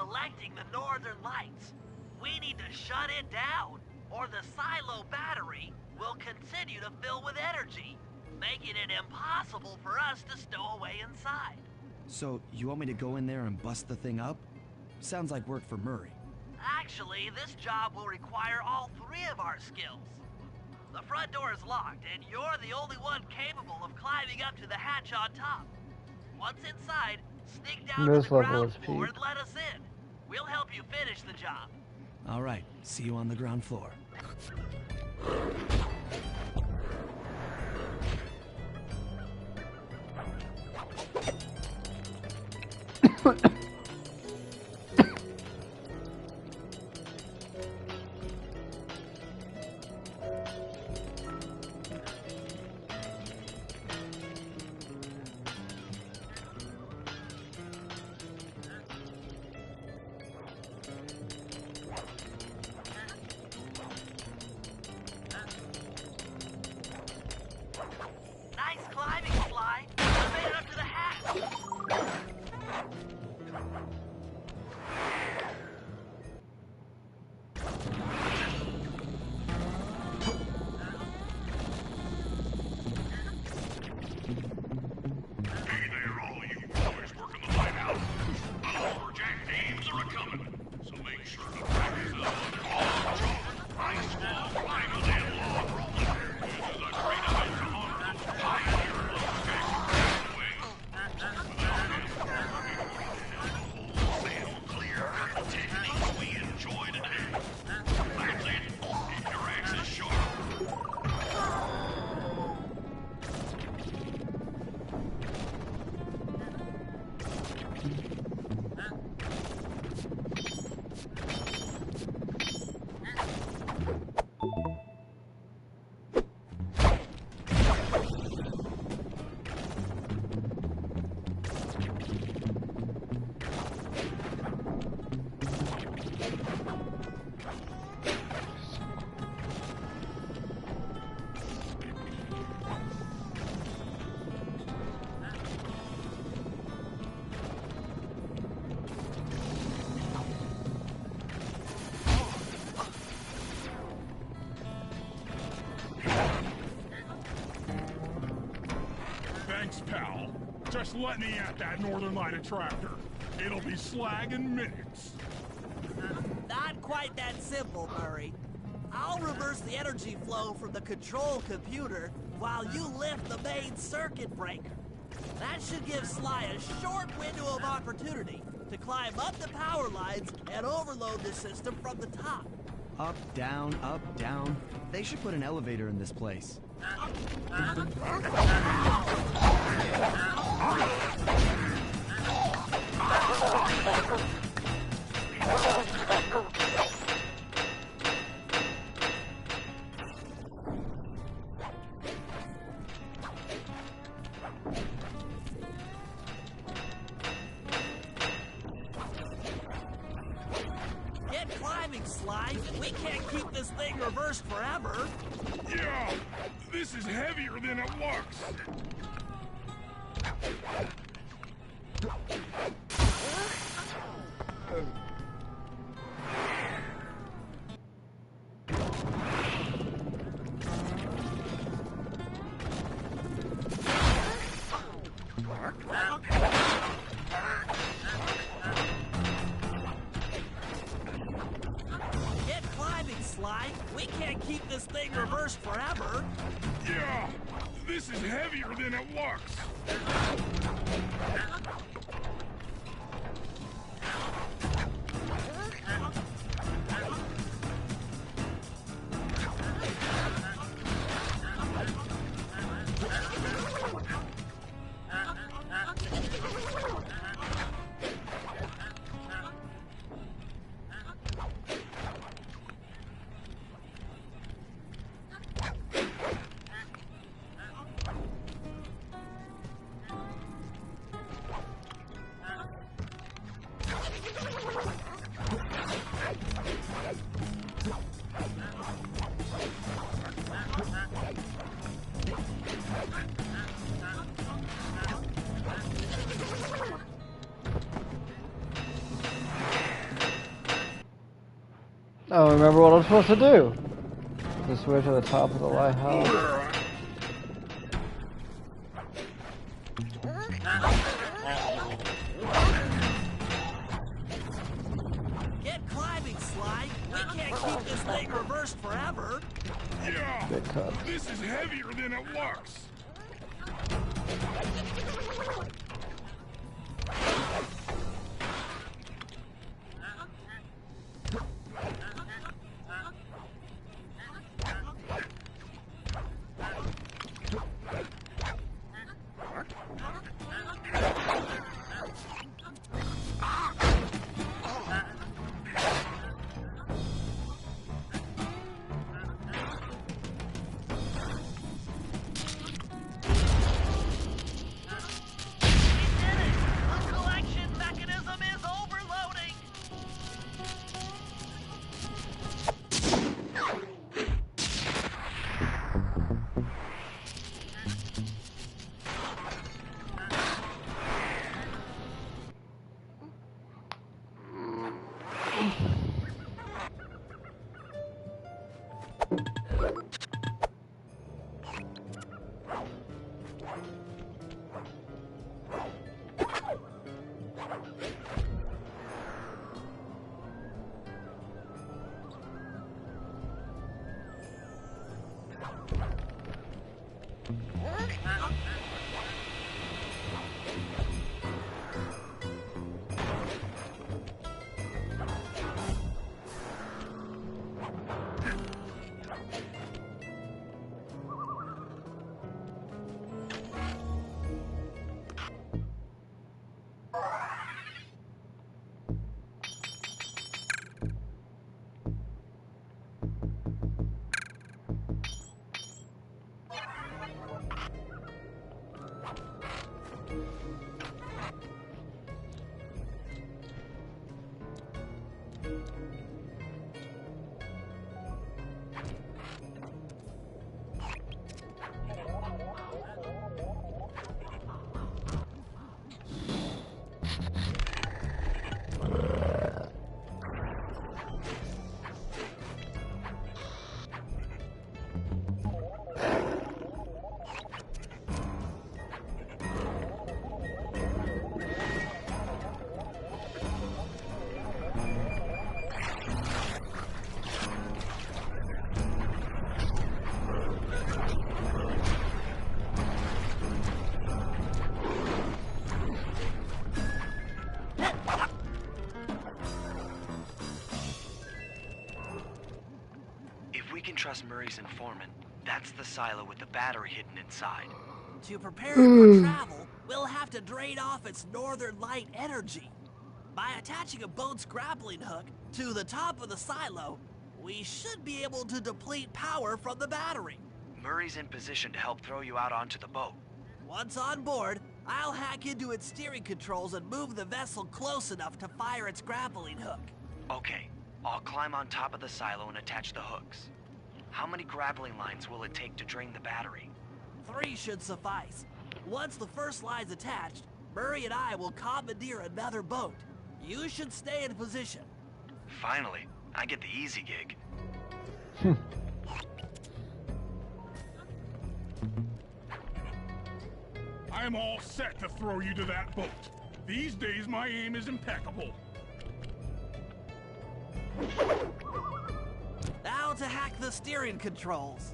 collecting the northern lights. We need to shut it down, or the silo battery will continue to fill with energy, making it impossible for us to stow away inside. So, you want me to go in there and bust the thing up? Sounds like work for Murray. Actually, this job will require all three of our skills. The front door is locked, and you're the only one capable of climbing up to the hatch on top. Once inside, sneak down to the ground floor and let us in. We'll help you finish the job. All right, see you on the ground floor. Nice climbing, Sly. You made it up to the hatch. Hey there, all you boys working the lighthouse. Lumberjack games are a-coming, so make sure to practice up on their nice long climbing and log rolling. This is a great event to honor those pioneer lumberjacks who passed away. Without them, the whole sail clear of the techniques we enjoy today. That's it. Keep your axes sharp. Just let me at that Northern Light attractor. It'll be slag in minutes. Not quite that simple, Murray. I'll reverse the energy flow from the control computer while you lift the main circuit breaker. That should give Sly a short window of opportunity to climb up the power lines and overload the system from the top. Up, down, up, down. They should put an elevator in this place. Get climbing, Sly. We can't keep this thing reversed forever. Yeah, this is heavier than it looks. Get climbing, Sly. We can't keep this thing reversed forever. Yeah, this is heavier than it looks. I don't remember what I'm supposed to do. The switch at the top of the lighthouse. Get climbing, Sly. We can't keep this thing reversed forever. Yeah, Good cut. this is heavier than it looks. The collection mechanism is overloading. We can trust Murray's informant. That's the silo with the battery hidden inside. To prepare it for travel, we'll have to drain off its northern light energy. By attaching a boat's grappling hook to the top of the silo, we should be able to deplete power from the battery. Murray's in position to help throw you out onto the boat. Once on board, I'll hack into its steering controls and move the vessel close enough to fire its grappling hook. Okay, I'll climb on top of the silo and attach the hooks. How many grappling lines will it take to drain the battery? 3 should suffice. Once the first line's attached, Murray and I will commandeer another boat. You should stay in position. Finally, I get the easy gig. I'm all set to throw you to that boat. These days, my aim is impeccable. Now to hack the steering controls.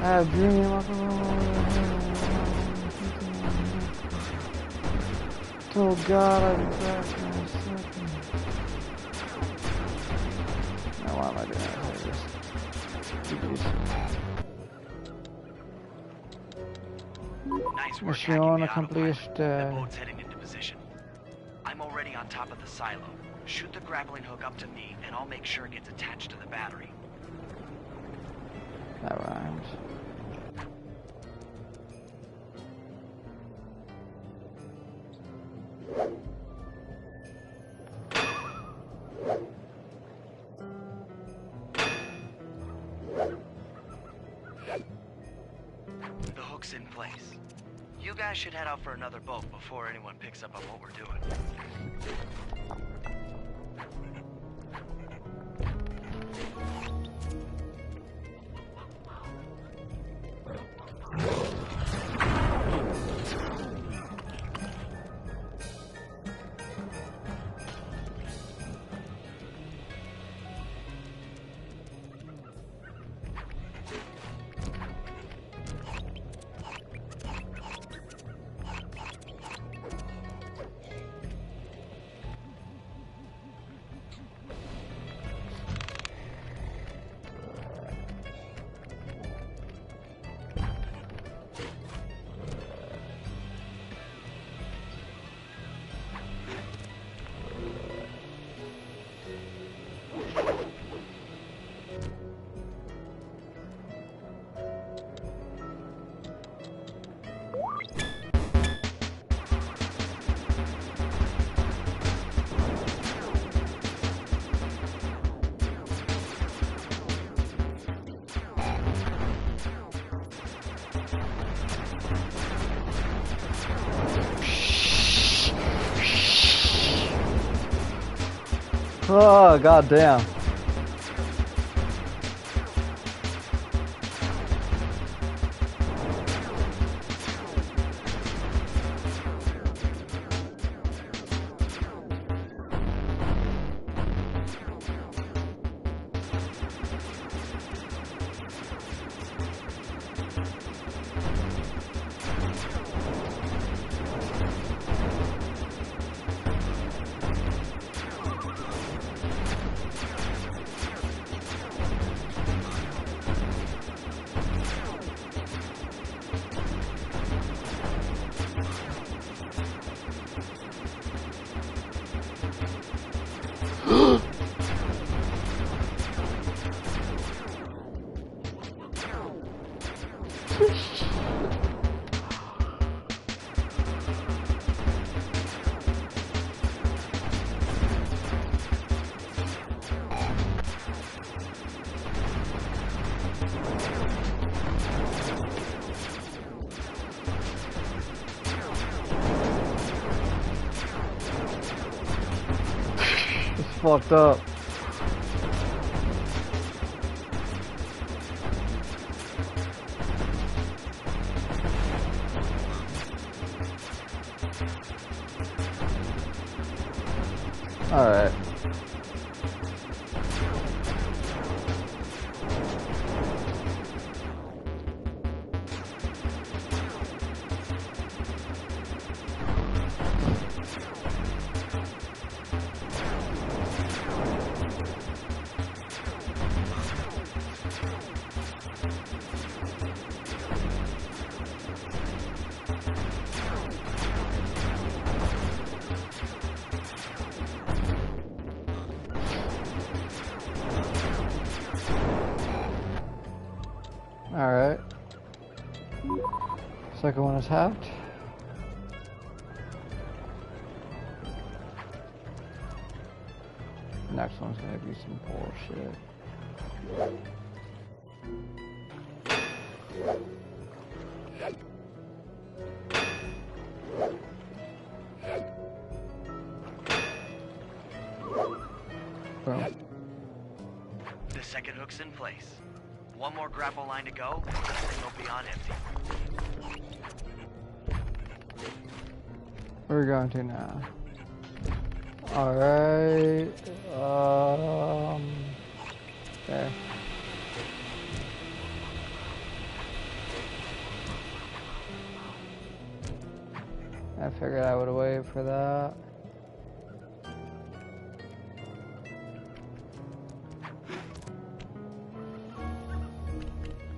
I dream oh God, I'll be back in a second. Now why am I doing that? Nice work Mission hacking the autopilot. accomplished. The boat's heading into position. I'm already on top of the silo. Shoot the grappling hook up to me, and I'll make sure it gets attached to the battery. That rhymes. The hook's in place. You guys should head out for another boat before anyone picks up on what we're doing. Oh, goddamn. fucked up. Alright. Alright. Second one is hacked. Next one's gonna be some bullshit. Boom. The second hook's in place. One more grapple line to go, and this thing will be on empty. Where are we going to now? Alright. There. I figured I would wait for that.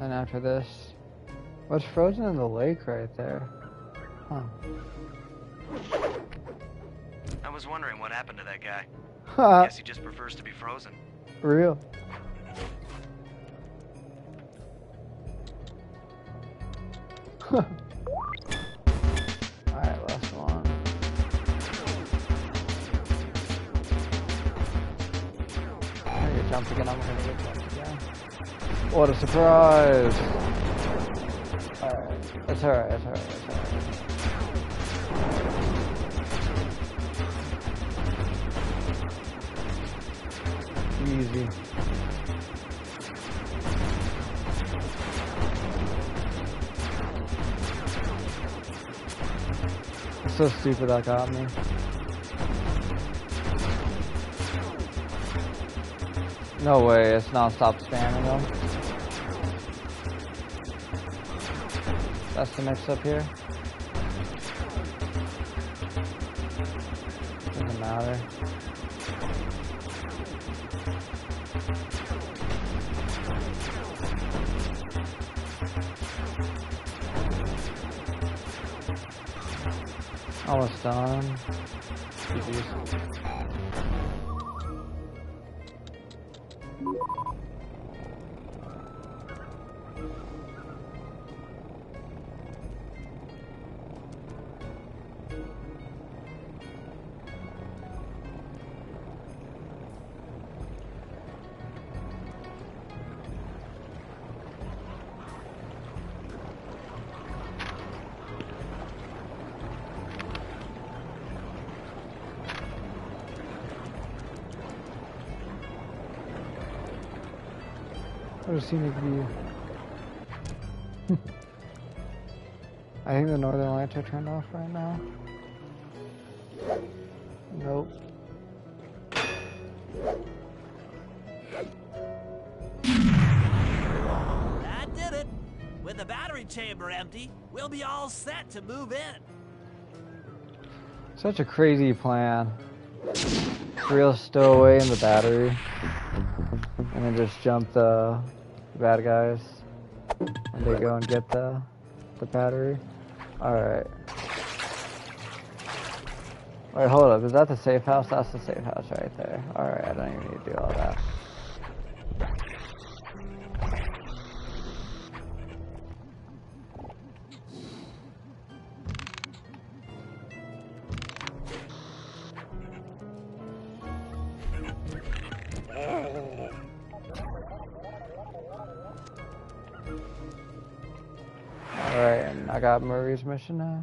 And after this, what's frozen in the lake right there? Huh. I was wondering what happened to that guy. Guess he just prefers to be frozen. Real. Alright, last one. I'm gonna get jumped again, I'm gonna get jumped again. What a surprise! Alright, it's alright, it's alright, it's alright. Easy. It's so stupid that got me. No way, it's non-stop spamming them. That's the mix up here. Doesn't matter. Almost done. GG's. What a scenic view. I think the northern lights are turned off right now. Nope. That did it. With the battery chamber empty, we'll be all set to move in. Such a crazy plan. Real stowaway in the battery. And then just jump the bad guys when they go and get the battery. Alright. Wait, hold up. Is that the safe house? That's the safe house right there. Alright, I don't even need to do all that. Alright, and I got Murray's mission now.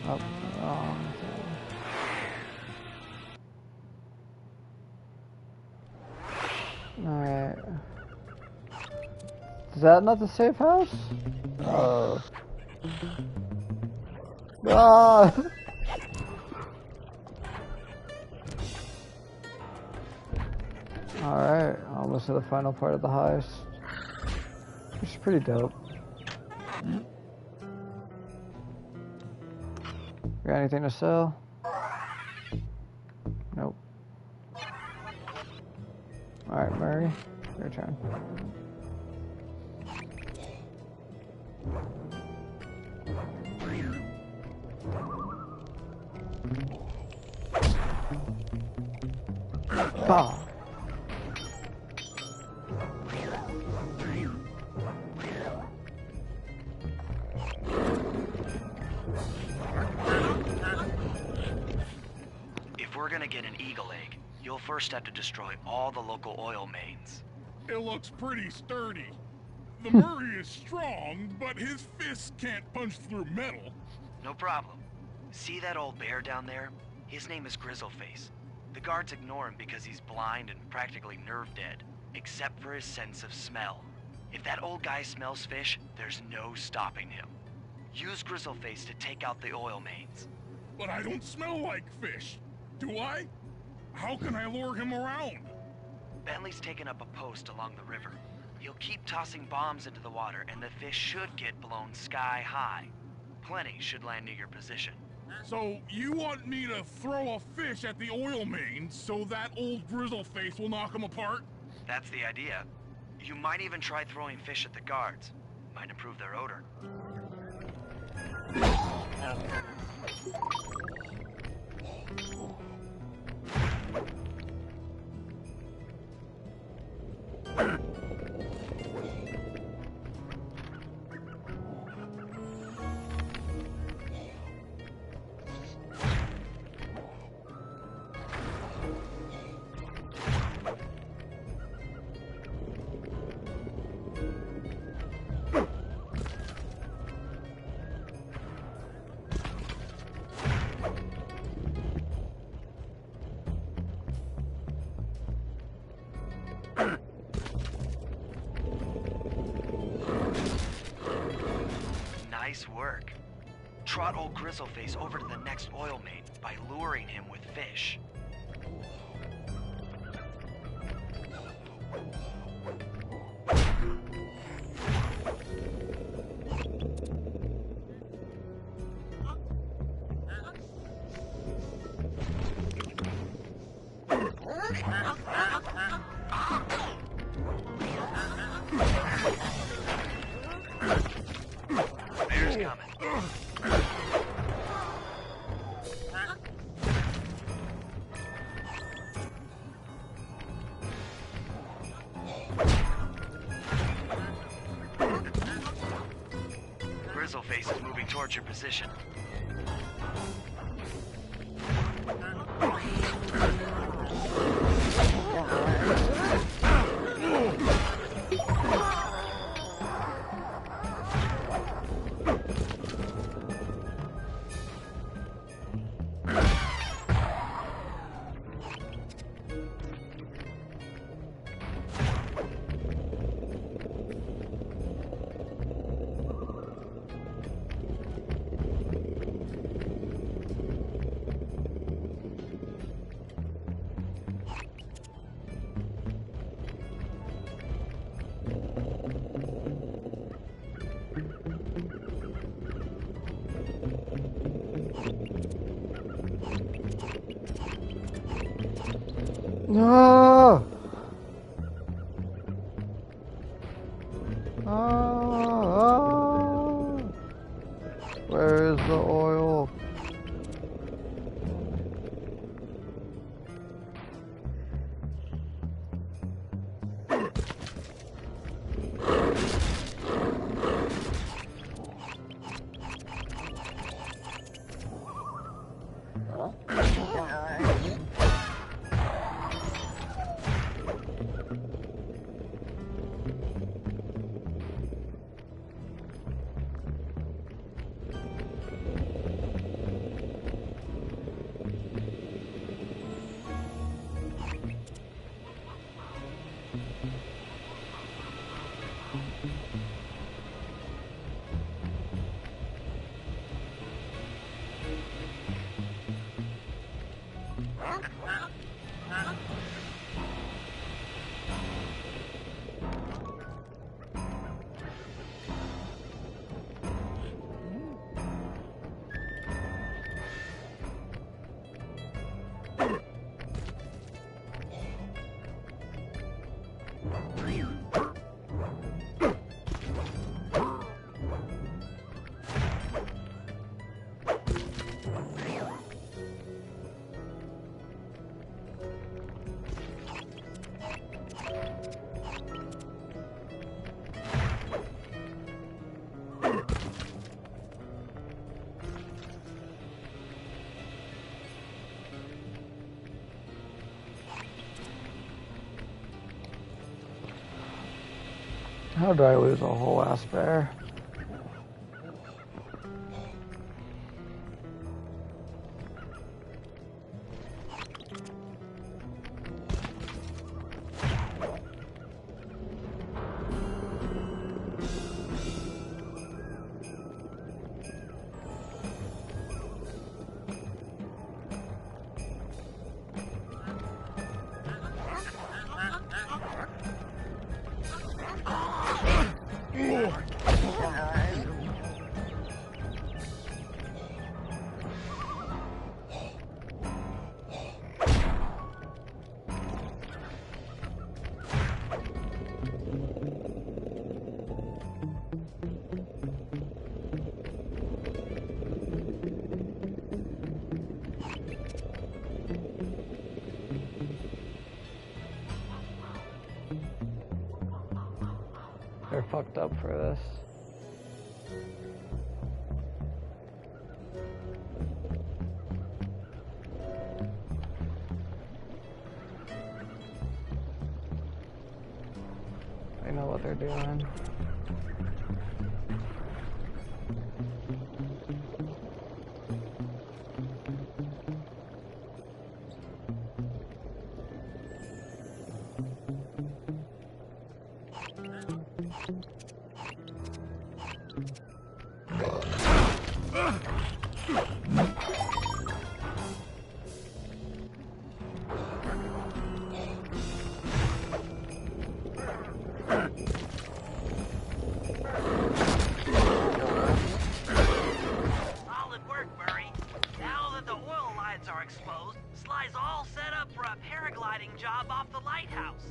Oh, wrong thing. Is that not the safe house? Ah! Alright, almost to the final part of the heist. Which is pretty dope. Got anything to sell? Nope. Alright, Murray, your turn. Bah. If we're gonna get an eagle egg, you'll first have to destroy all the local oil mains. It looks pretty sturdy. The Murray is strong, but his fists can't punch through metal. No problem. See that old bear down there? His name is Grizzleface. The guards ignore him because he's blind and practically nerve dead, except for his sense of smell. If that old guy smells fish, there's no stopping him. Use Grizzleface to take out the oil mains. But I don't smell like fish. Do I? How can I lure him around? Bentley's taken up a post along the river. He'll keep tossing bombs into the water, and the fish should get blown sky high. Plenty should land near your position. So, you want me to throw a fish at the oil mains so that old Grizzleface will knock him apart? That's the idea. You might even try throwing fish at the guards. Might improve their odor. Nice work. Trot old Grizzleface over to the next oil main by luring him with fish. Bear's coming. Grizzleface is moving towards your position. No! Ah! Where is the oil? How did I lose a whole ass bear? They're fucked up for this. They know what they're doing. Solid work, Murray. Now that the oil lines are exposed, Sly's all set up for a paragliding job off the lighthouse.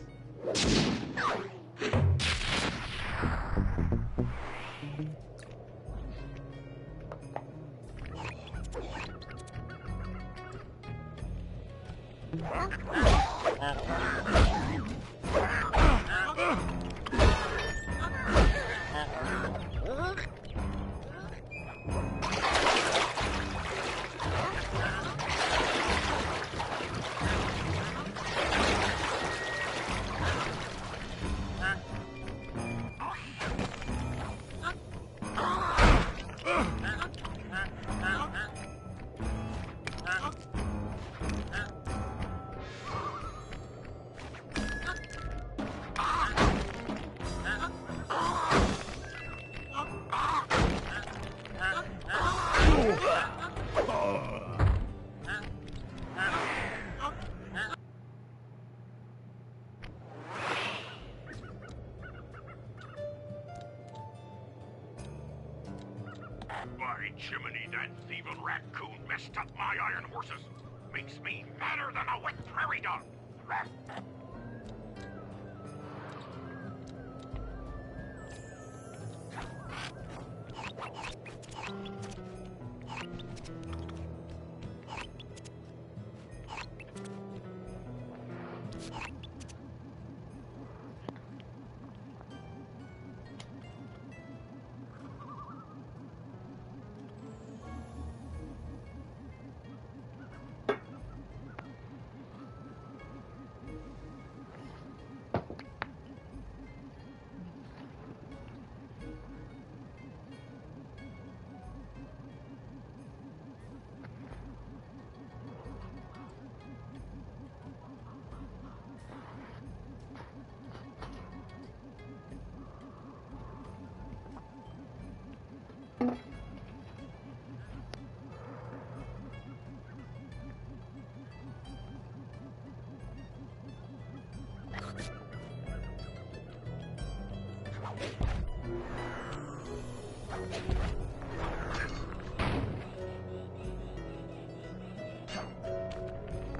By Jiminy, that thieving raccoon messed up my iron horses. Makes me madder than a wet prairie dog.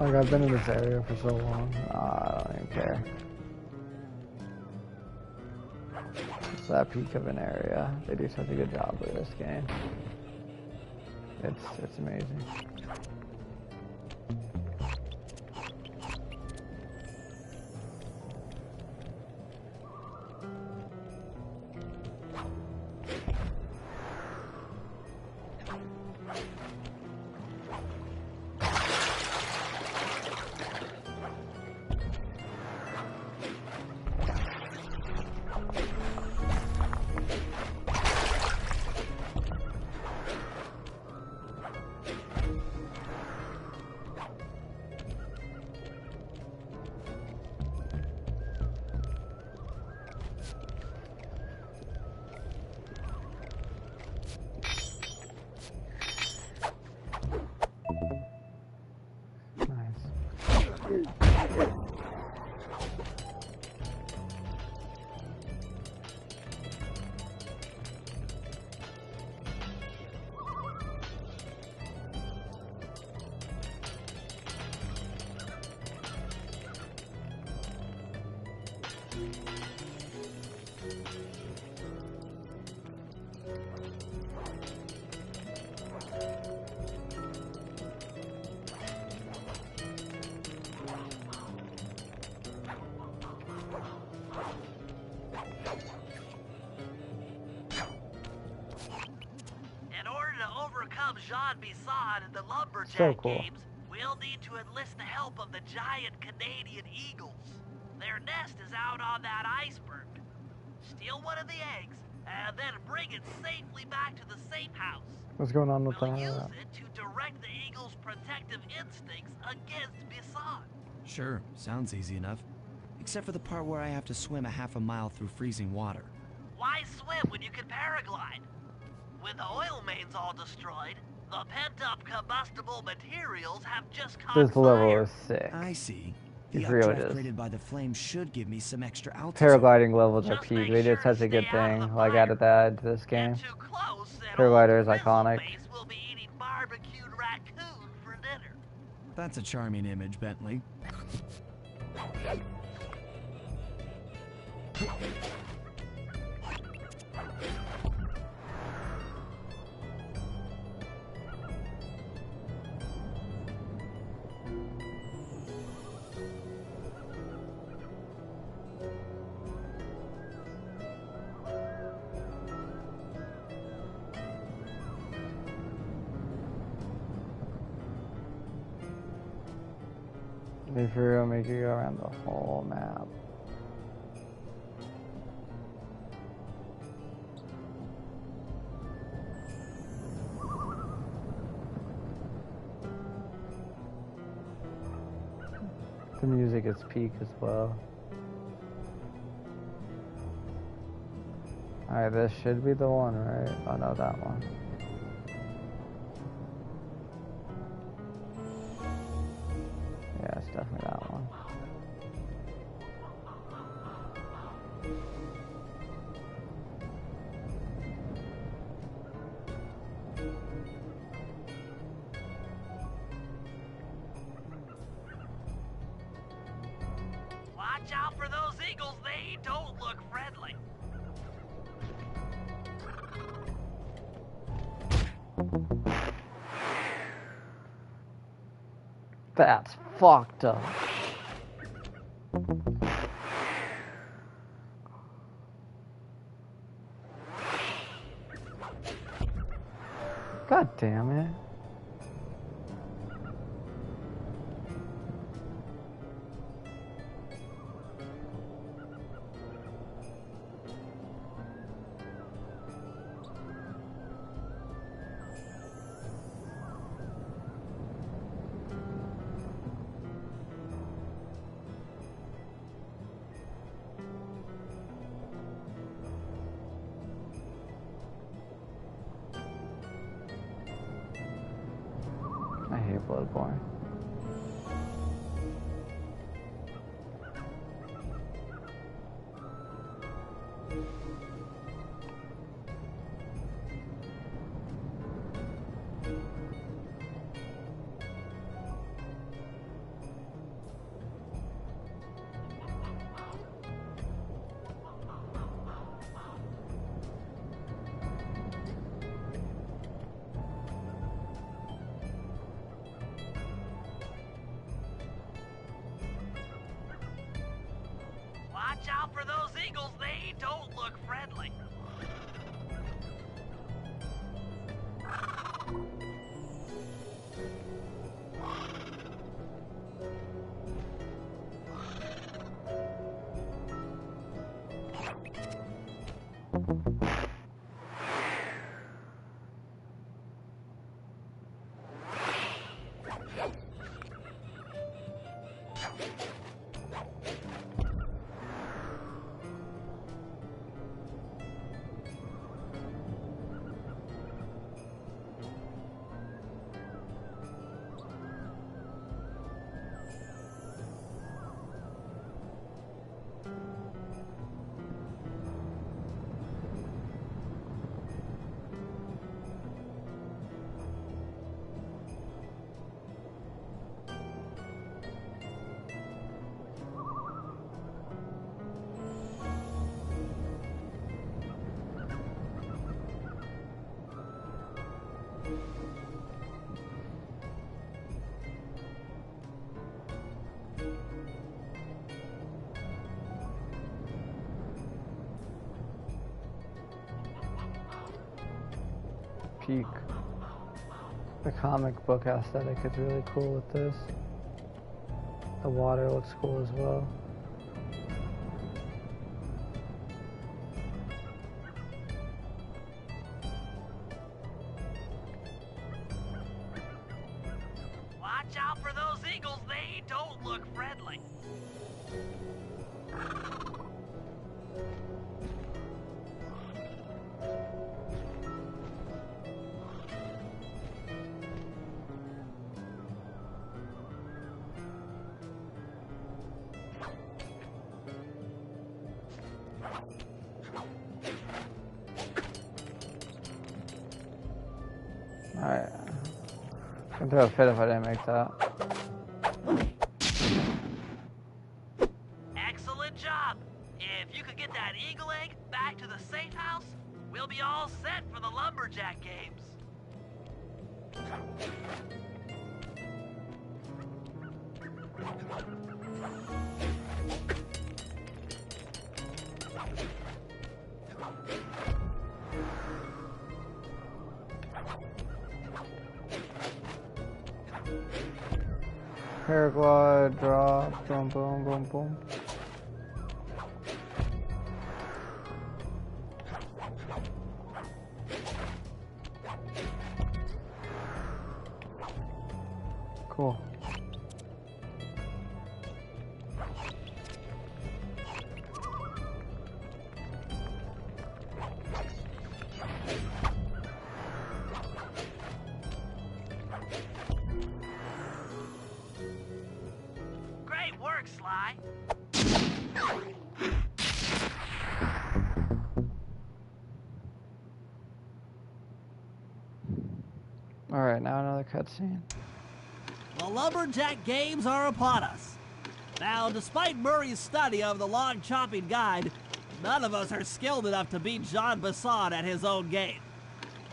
Like, I've been in this area for so long. I don't even care. It's that peak of an area. They do such a good job with this game. It's amazing. Jean Bisson in the Lumberjack So cool. games, we'll need to enlist the help of the giant Canadian eagles. Their nest is out on that iceberg. Steal one of the eggs, and then bring it safely back to the safe house. What's going on with We'll that? use it to direct the eagle's protective instincts against Bisson. Sure, sounds easy enough. Except for the part where I have to swim a half a mile through freezing water. Why swim when you can paraglide? With the oil mains all destroyed, the pent-up combustible materials have just caught This level fire. is sick. I see. The It really updraft is. created by the flame should give me some extra altitude. Paragliding levels are Just peak. make They did sure such to a good stay out of thing. the Like fire. added that to this game. Get too close, and Paraglider old is iconic. Grizzleface will be eating barbecued raccoon for dinner. That's a charming image, Bentley. If you're gonna make you go around the whole map. The music is peak as well. Alright, this should be the one, right? Oh no, that one. Yeah, it's definitely that one. Watch out for those eagles, they don't look friendly. That's fucked up. God damn it. I hate Bloodborne. Watch out for those eagles, they don't look friendly. Peak. The comic book aesthetic is really cool with this. The water looks cool as well. Watch out for those eagles, they don't look friendly. Alright. I'd throw a fit if I didn't make that. Excellent job. If you could get that eagle egg back to the safe house, we'll be all set for the lumberjack games. Paraglide, drop, boom, boom, boom, boom. Cool. Great work, Sly. Alright, now another cutscene. The lumberjack games are upon us. Now, despite Murray's study of the log chopping guide, none of us are skilled enough to beat Jean Bisson at his own game.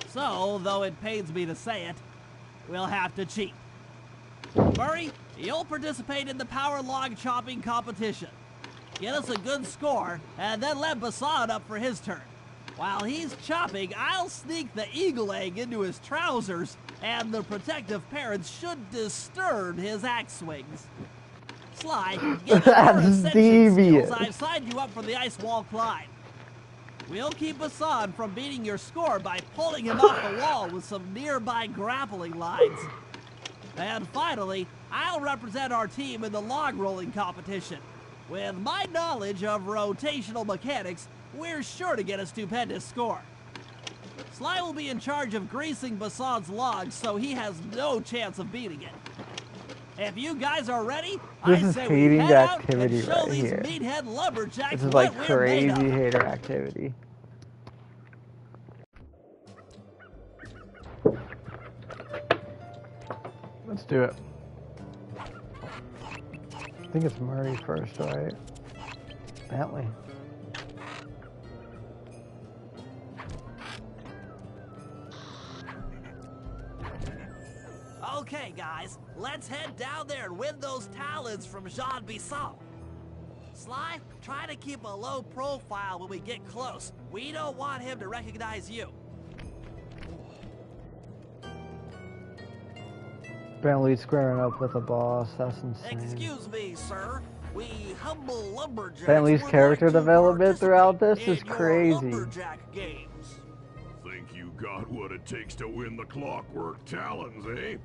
So, though it pains me to say it, we'll have to cheat. Murray, you'll participate in the power log chopping competition. Get us a good score, and then let Bisson up for his turn. While he's chopping, I'll sneak the eagle egg into his trousers, and the protective parents should disturb his axe swings. Sly, given your That's ascension devious. skills, I've signed you up for the ice wall climb. We'll keep Bisson from beating your score by pulling him off the wall with some nearby grappling lines. And finally, I'll represent our team in the log rolling competition. With my knowledge of rotational mechanics, we're sure to get a stupendous score. Sly will be in charge of greasing Bisson's logs, so he has no chance of beating it. If you guys are ready, This I is say we hating head out and activity show right these here. meathead lumberjacks This is what like we're made crazy of. hater activity. Let's do it. I think it's Murray first, right? Bentley. Okay, guys, let's head down there and win those talons from Jean Bisson. Sly, try to keep a low profile when we get close. We don't want him to recognize you. Bentley squaring up with a boss. That's insane. Excuse me, sir. We humble lumberjacks. Bentley's would character like to development throughout this participate is in your crazy. lumberjack games. Think you got what it takes to win the Clockwork Talons, eh?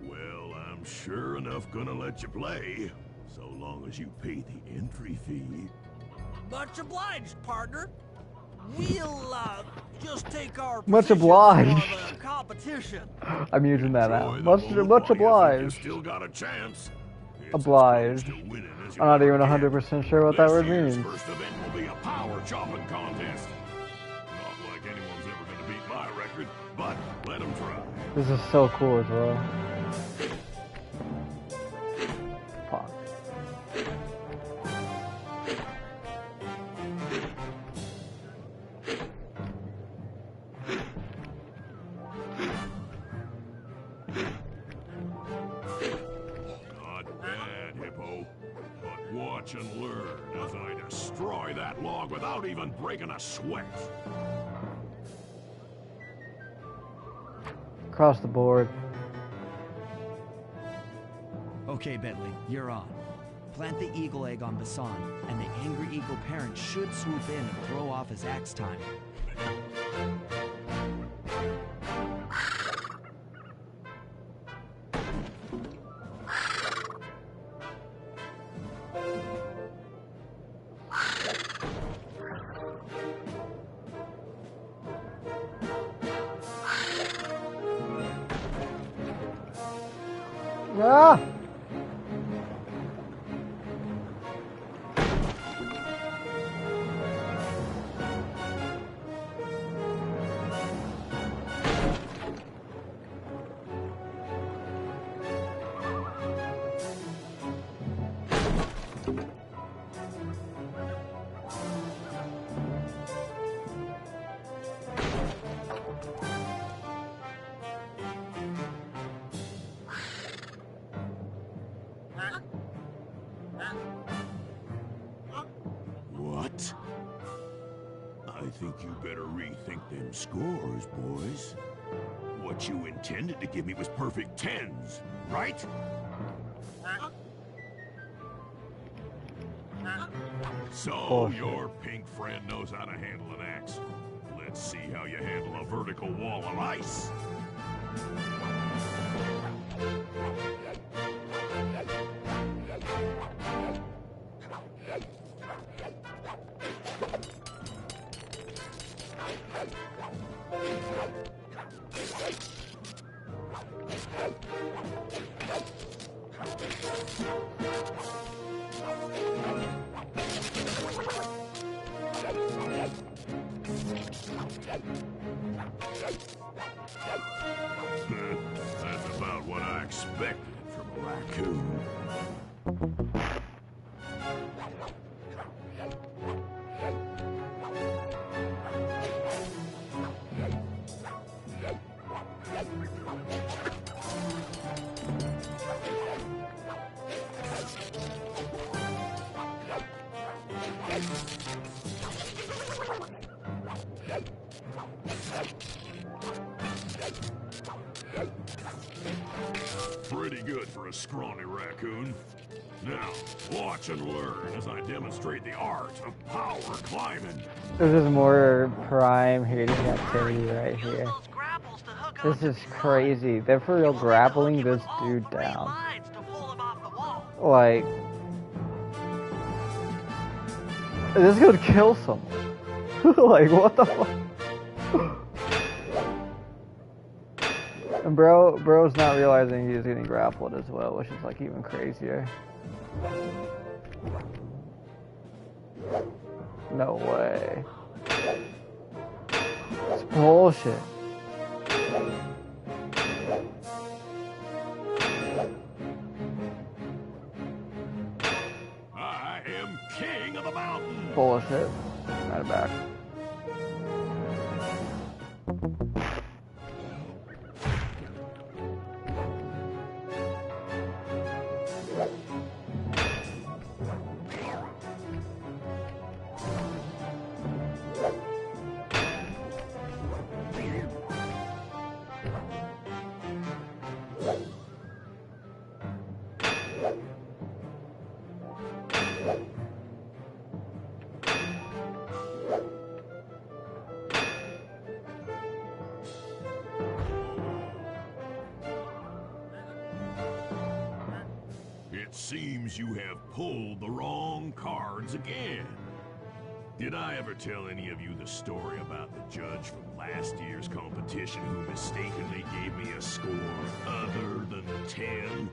Well, I'm sure enough gonna let you play, so long as you pay the entry fee. Much obliged, partner. We'll just take our Much positions obliged. for the competition. I'm using that now. Enjoy the Much bullet much while you think you obliged. still got a chance. It's Obliged. as close to winning as I'm not you'll even ever get. 100% sure what that word This year's means. first event will be a power chopping contest. Not like anyone's ever gonna beat my record, but let them try. This is so cool as well. Fuck. Not bad, Hippo. But watch and learn as I destroy that log without even breaking a sweat. Across the board. Okay, Bentley, you're on. Plant the eagle egg on Basan, and the angry eagle parent should swoop in and throw off his axe time. Ah! What? I think you better rethink them scores, boys. What you intended to give me was perfect tens, right? So Bullshit. your pink friend knows how to handle an axe. Let's see how you handle a vertical wall of ice. That's about what I expected from a raccoon. Pretty good for a scrawny raccoon. Now, watch and learn as I demonstrate the art of power climbing. This is more prime hating activity right Use here. those grapples to hook This onto is the crazy. They're for real You'll need to hook grappling him this with all dude 3 down. lines to pull him off the wall. Like, this could kill someone. Like, what the fuck? And bro's not realizing he's getting grappled as well, which is like even crazier. No way. It's bullshit. I am king of the mountain. Bullshit. Right back. It seems you have pulled the wrong cards again. Did I ever tell any of you the story about the judge from last year's competition who mistakenly gave me a score other than 10?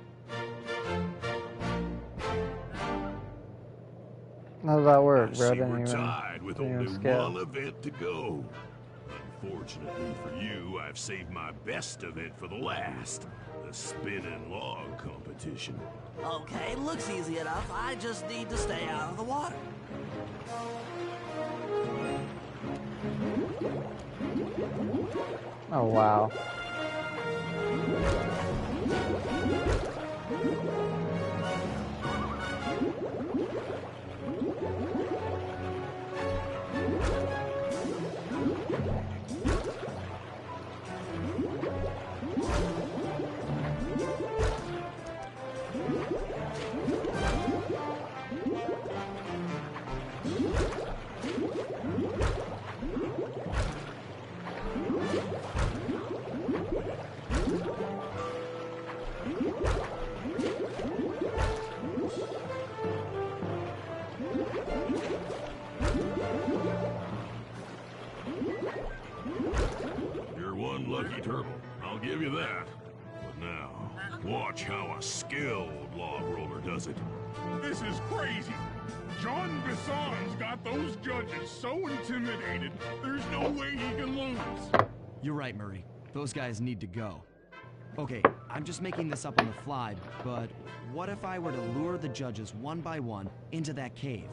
How does that work, I bro? see we're tied with only one event to go. Unfortunately for you, I've saved my best event for the last. The spinning log competition. Okay, looks easy enough. I just need to stay out of the water. Oh, wow. You're one lucky turtle, I'll give you that. But now, watch how a skilled log roller does it. This is crazy. John Bisson's got those judges so intimidated, there's no way he can lose. You're right, Murray. Those guys need to go. Okay, I'm just making this up on the fly, but what if I were to lure the judges one by one into that cave?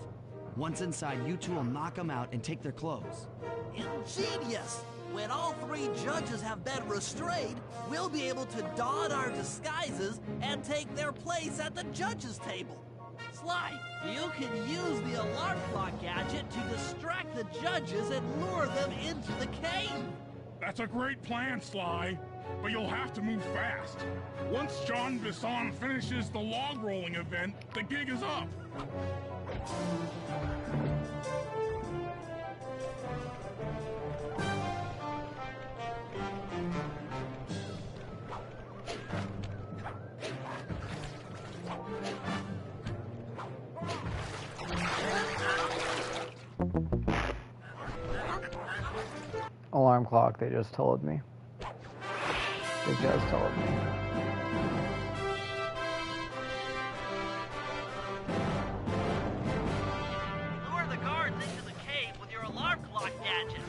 Once inside, you two will knock them out and take their clothes. Ingenious! When all three judges have been restrained, we'll be able to don our disguises and take their place at the judges' table. Sly, you can use the alarm clock gadget to distract the judges and lure them into the cave. That's a great plan, Sly. But you'll have to move fast. Once John Bisson finishes the log rolling event, the gig is up. Alarm clock, they just told me. They just told me. Lure the guards into the cave with your alarm clock gadget.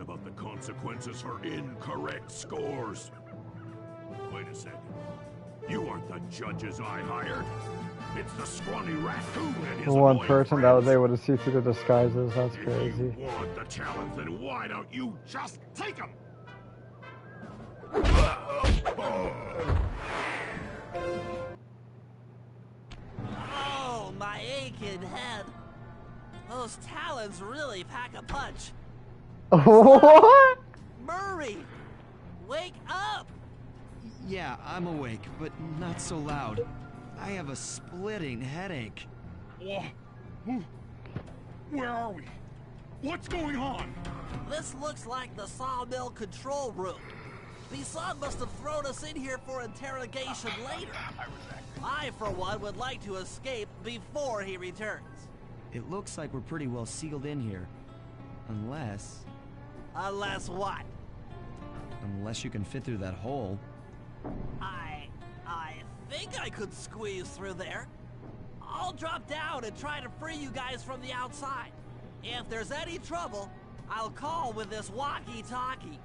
about the consequences for incorrect scores. Wait a second. You aren't the judges I hired. It's the scrawny raccoon and his The one annoying person that was friends. able to see through the disguises. That's If crazy. you want the challenge, then why don't you just take them? Oh, my aching head. Those talons really pack a punch. What? Murray, wake up! Yeah, I'm awake, but not so loud. I have a splitting headache. Where are we? What's going on? This looks like the sawmill control room. Bisson must have thrown us in here for interrogation later. I, for one, would like to escape before he returns. It looks like we're pretty well sealed in here. Unless Unless what? you can fit through that hole. I think I could squeeze through there. I'll drop down and try to free you guys from the outside. If there's any trouble, I'll call with this walkie-talkie.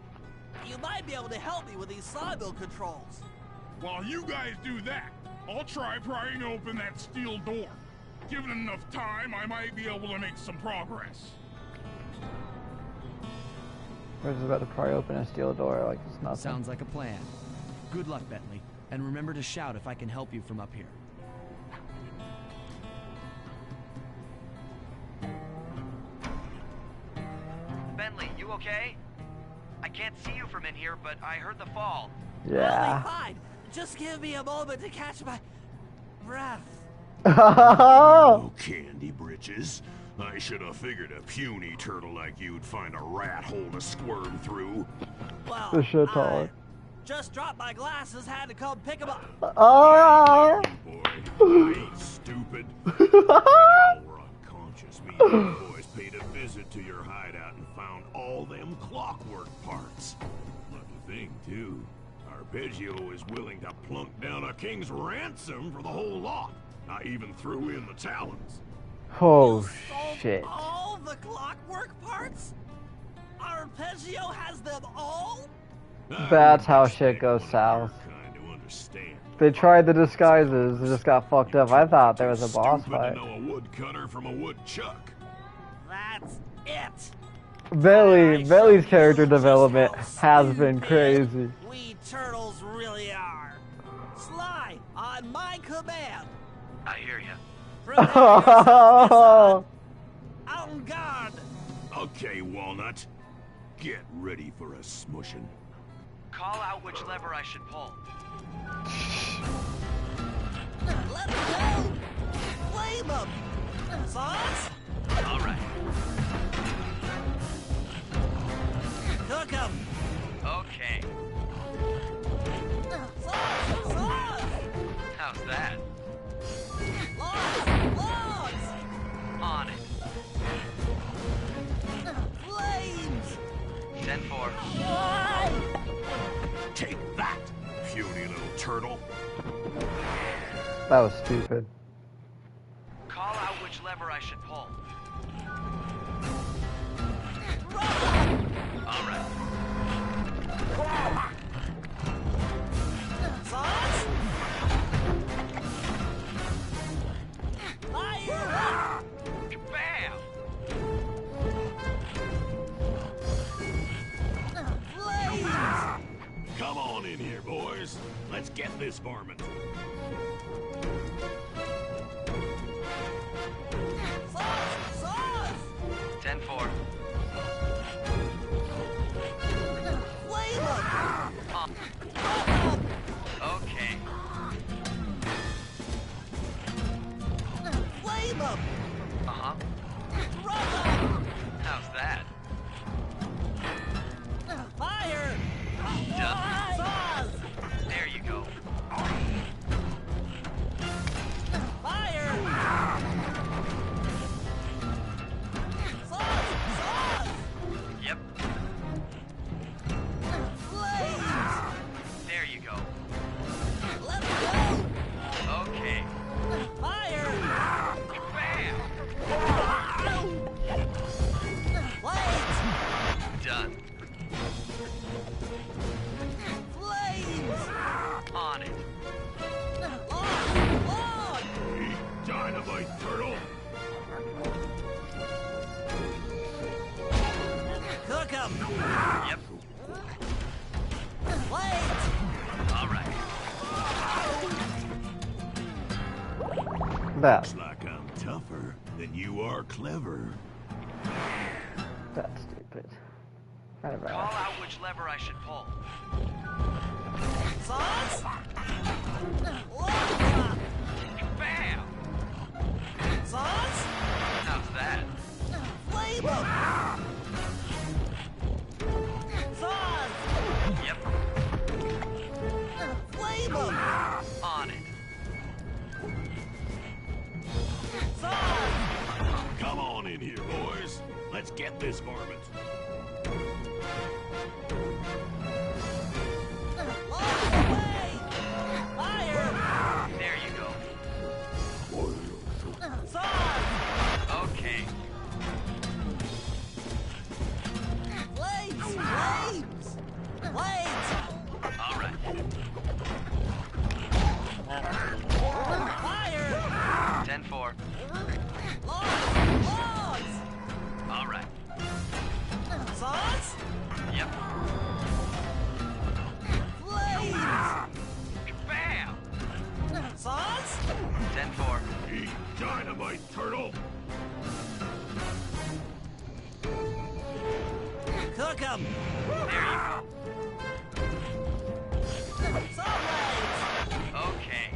You might be able to help me with these sawmill controls. While you guys do that, I'll try prying open that steel door. Given enough time, I might be able to make some progress. Where's about to pry open a steel door like it's nothing. Sounds like a plan. Good luck, Bentley. And remember to shout if I can help you from up here. Bentley, you okay? I can't see you from in here, but I heard the fall. Yeah. I'll be fine. Just give me a moment to catch my breath. Oh, candy britches. I should have figured a puny turtle like you'd find a rat hole to squirm through. Well, The shit I taller. just dropped my glasses, had to come pick them up. Oh! Boy, I ain't stupid. When y'all were unconscious, me and you boys paid a visit to your hideout and found all them clockwork parts. Lucky thing, too. Arpeggio is willing to plunk down a king's ransom for the whole lot. I even threw in the talons. Oh Sold shit. all the clockwork parts? Arpeggio has them all? That's how shit goes south. Kind to understand. They tried the disguises, it just got fucked up. I thought there was a boss Stupid fight. to know a woodcutter from a woodchuck. That's it. Belly's character development has been crazy. We turtles really are. Sly, on my command. I hear you. Prepare yourself, Bisson. En garde. Okay, Walnut. Get ready for a smushin'. Call out which lever I should pull. Let's go. Flame 'em. Sauce? All right. Cook 'em. Okay. Sauce. How's that? Logs. On it. Flames. 10-4. Take that, puny little turtle. That was stupid. Call out which lever I should pull. All right. Sauce. Fire. Bam! Flames. Come on in here, boys. Let's get this varmint. Sauce. 10-4. Flame 'em. Okay. Flame 'em. Uh-huh. Rub 'em. How's that? Fire. Done. Sauce. There you go. Fire. Sauce. Yep. Flames. There you go. Let's go. Okay. Fire. Bam! Dynamite turtle! Cook 'em! Yep. Wait! All right. That. Looks like I'm tougher than you are clever. That's stupid. Right Call about out which lever I should pull. Sauce? Bam! Sauce? How's that? Flame 'em! Sauce! Yep. Flame 'em! On it. Sauce! Come on in here, boys. Let's get this varmint. Lost away! Fire! There you go. Sauce! Okay. Flames! Flames! Wait! All right. Fire! 10-4. Logs! Logs! All right. Sauce? Yep. Flames! Bam! Sauce? 10-4. Eat dynamite turtle! Cook 'em! There you go. Sunlight! Okay.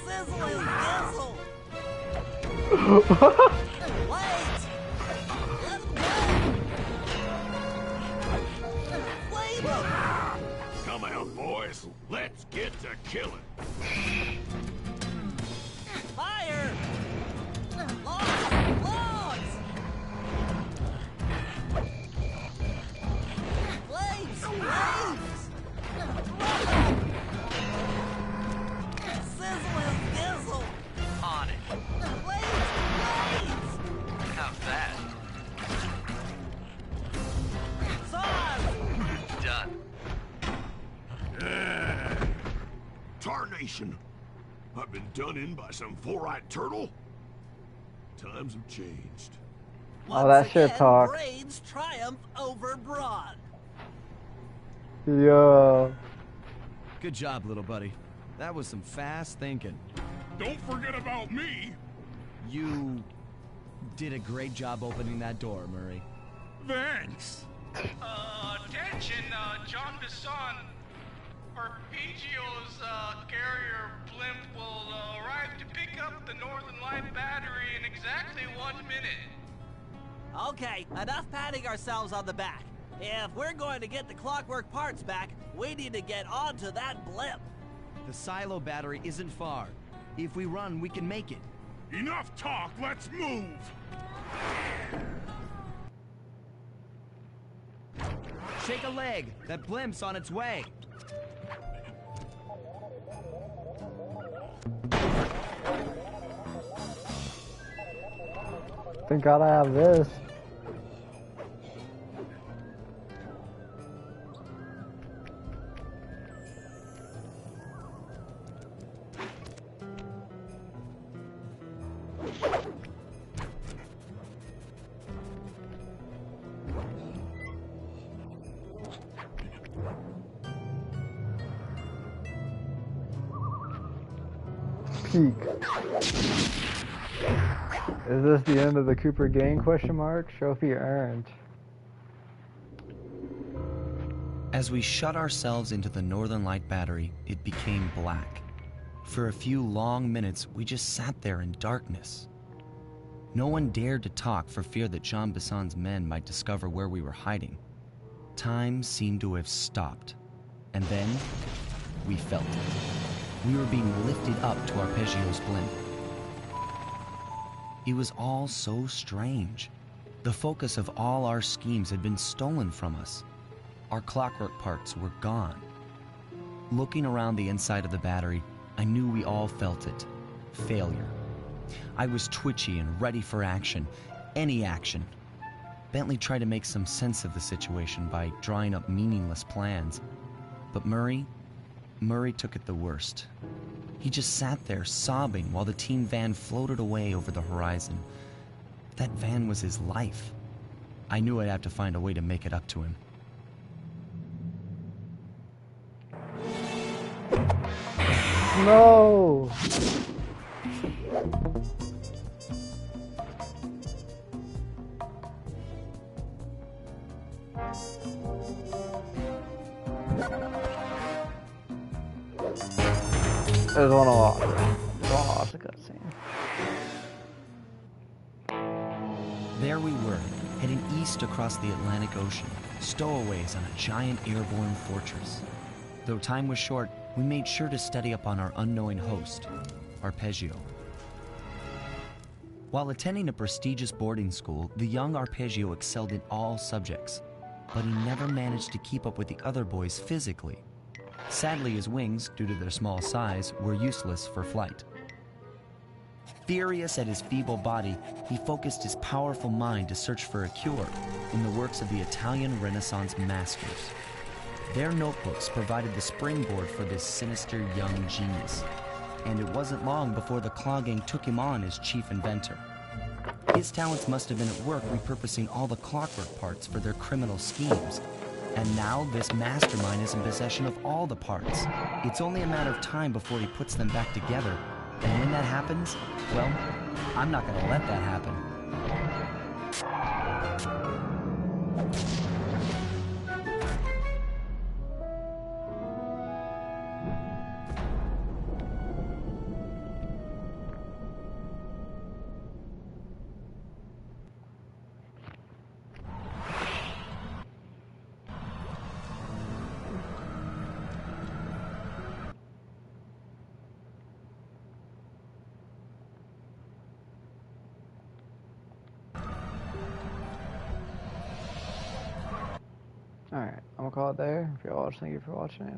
Sizzle and gizzle! Wait! Let 'em go! Flame 'em! Come out, boys. Let's get to killing. Fire! Logs! Logs! Flames! Flames! Throw 'em! Sizzle and gizzle! On it. Flames! Flames! How's that? Sauce! Done. Tarnation! I've been done in by some four-eyed turtle? Times have changed. Oh, that shit Once again, talk. Brains triumph over Brawn. Yo. Good job, little buddy. That was some fast thinking. Don't forget about me. You did a great job opening that door, Murray. Thanks. Attention, John Bisson. Arpeggio's carrier blimp will arrive to pick up the Northern Light battery in exactly 1 minute. Okay, enough patting ourselves on the back. If we're going to get the clockwork parts back, we need to get onto that blimp. The silo battery isn't far. If we run, we can make it. Enough talk, let's move. Shake a leg. That blimp's on its way. Thank God I have this. Peak. Is this the end of the Cooper gang? Question mark. Trophy earned. As we shut ourselves into the Northern Light battery, it became black. For a few long minutes, we just sat there in darkness. No one dared to talk for fear that Jean Bisson's men might discover where we were hiding. Time seemed to have stopped. And then, we felt it. We were being lifted up to Arpeggio's blimp. It was all so strange. The focus of all our schemes had been stolen from us. Our clockwork parts were gone. Looking around the inside of the battery, I knew we all felt it. Failure. I was twitchy and ready for action. Any action. Bentley tried to make some sense of the situation by drawing up meaningless plans. But Murray took it the worst. He just sat there sobbing while the team van floated away over the horizon. That van was his life. I knew I'd have to find a way to make it up to him. No! There's one off. The cutscene. There we were, heading east across the Atlantic Ocean, stowaways on a giant airborne fortress. Though time was short, we made sure to study up on our unknowing host, Arpeggio. While attending a prestigious boarding school, the young Arpeggio excelled in all subjects, but he never managed to keep up with the other boys physically. Sadly, his wings, due to their small size, were useless for flight. Furious at his feeble body, he focused his powerful mind to search for a cure in the works of the Italian Renaissance masters. Their notebooks provided the springboard for this sinister young genius, and it wasn't long before the Claw Gang took him on as chief inventor. His talents must have been at work repurposing all the clockwork parts for their criminal schemes. And now this mastermind is in possession of all the parts. It's only a matter of time before he puts them back together. And when that happens, well, I'm not gonna let that happen. Alright, I'm gonna call it there. If you're watching, thank you for watching.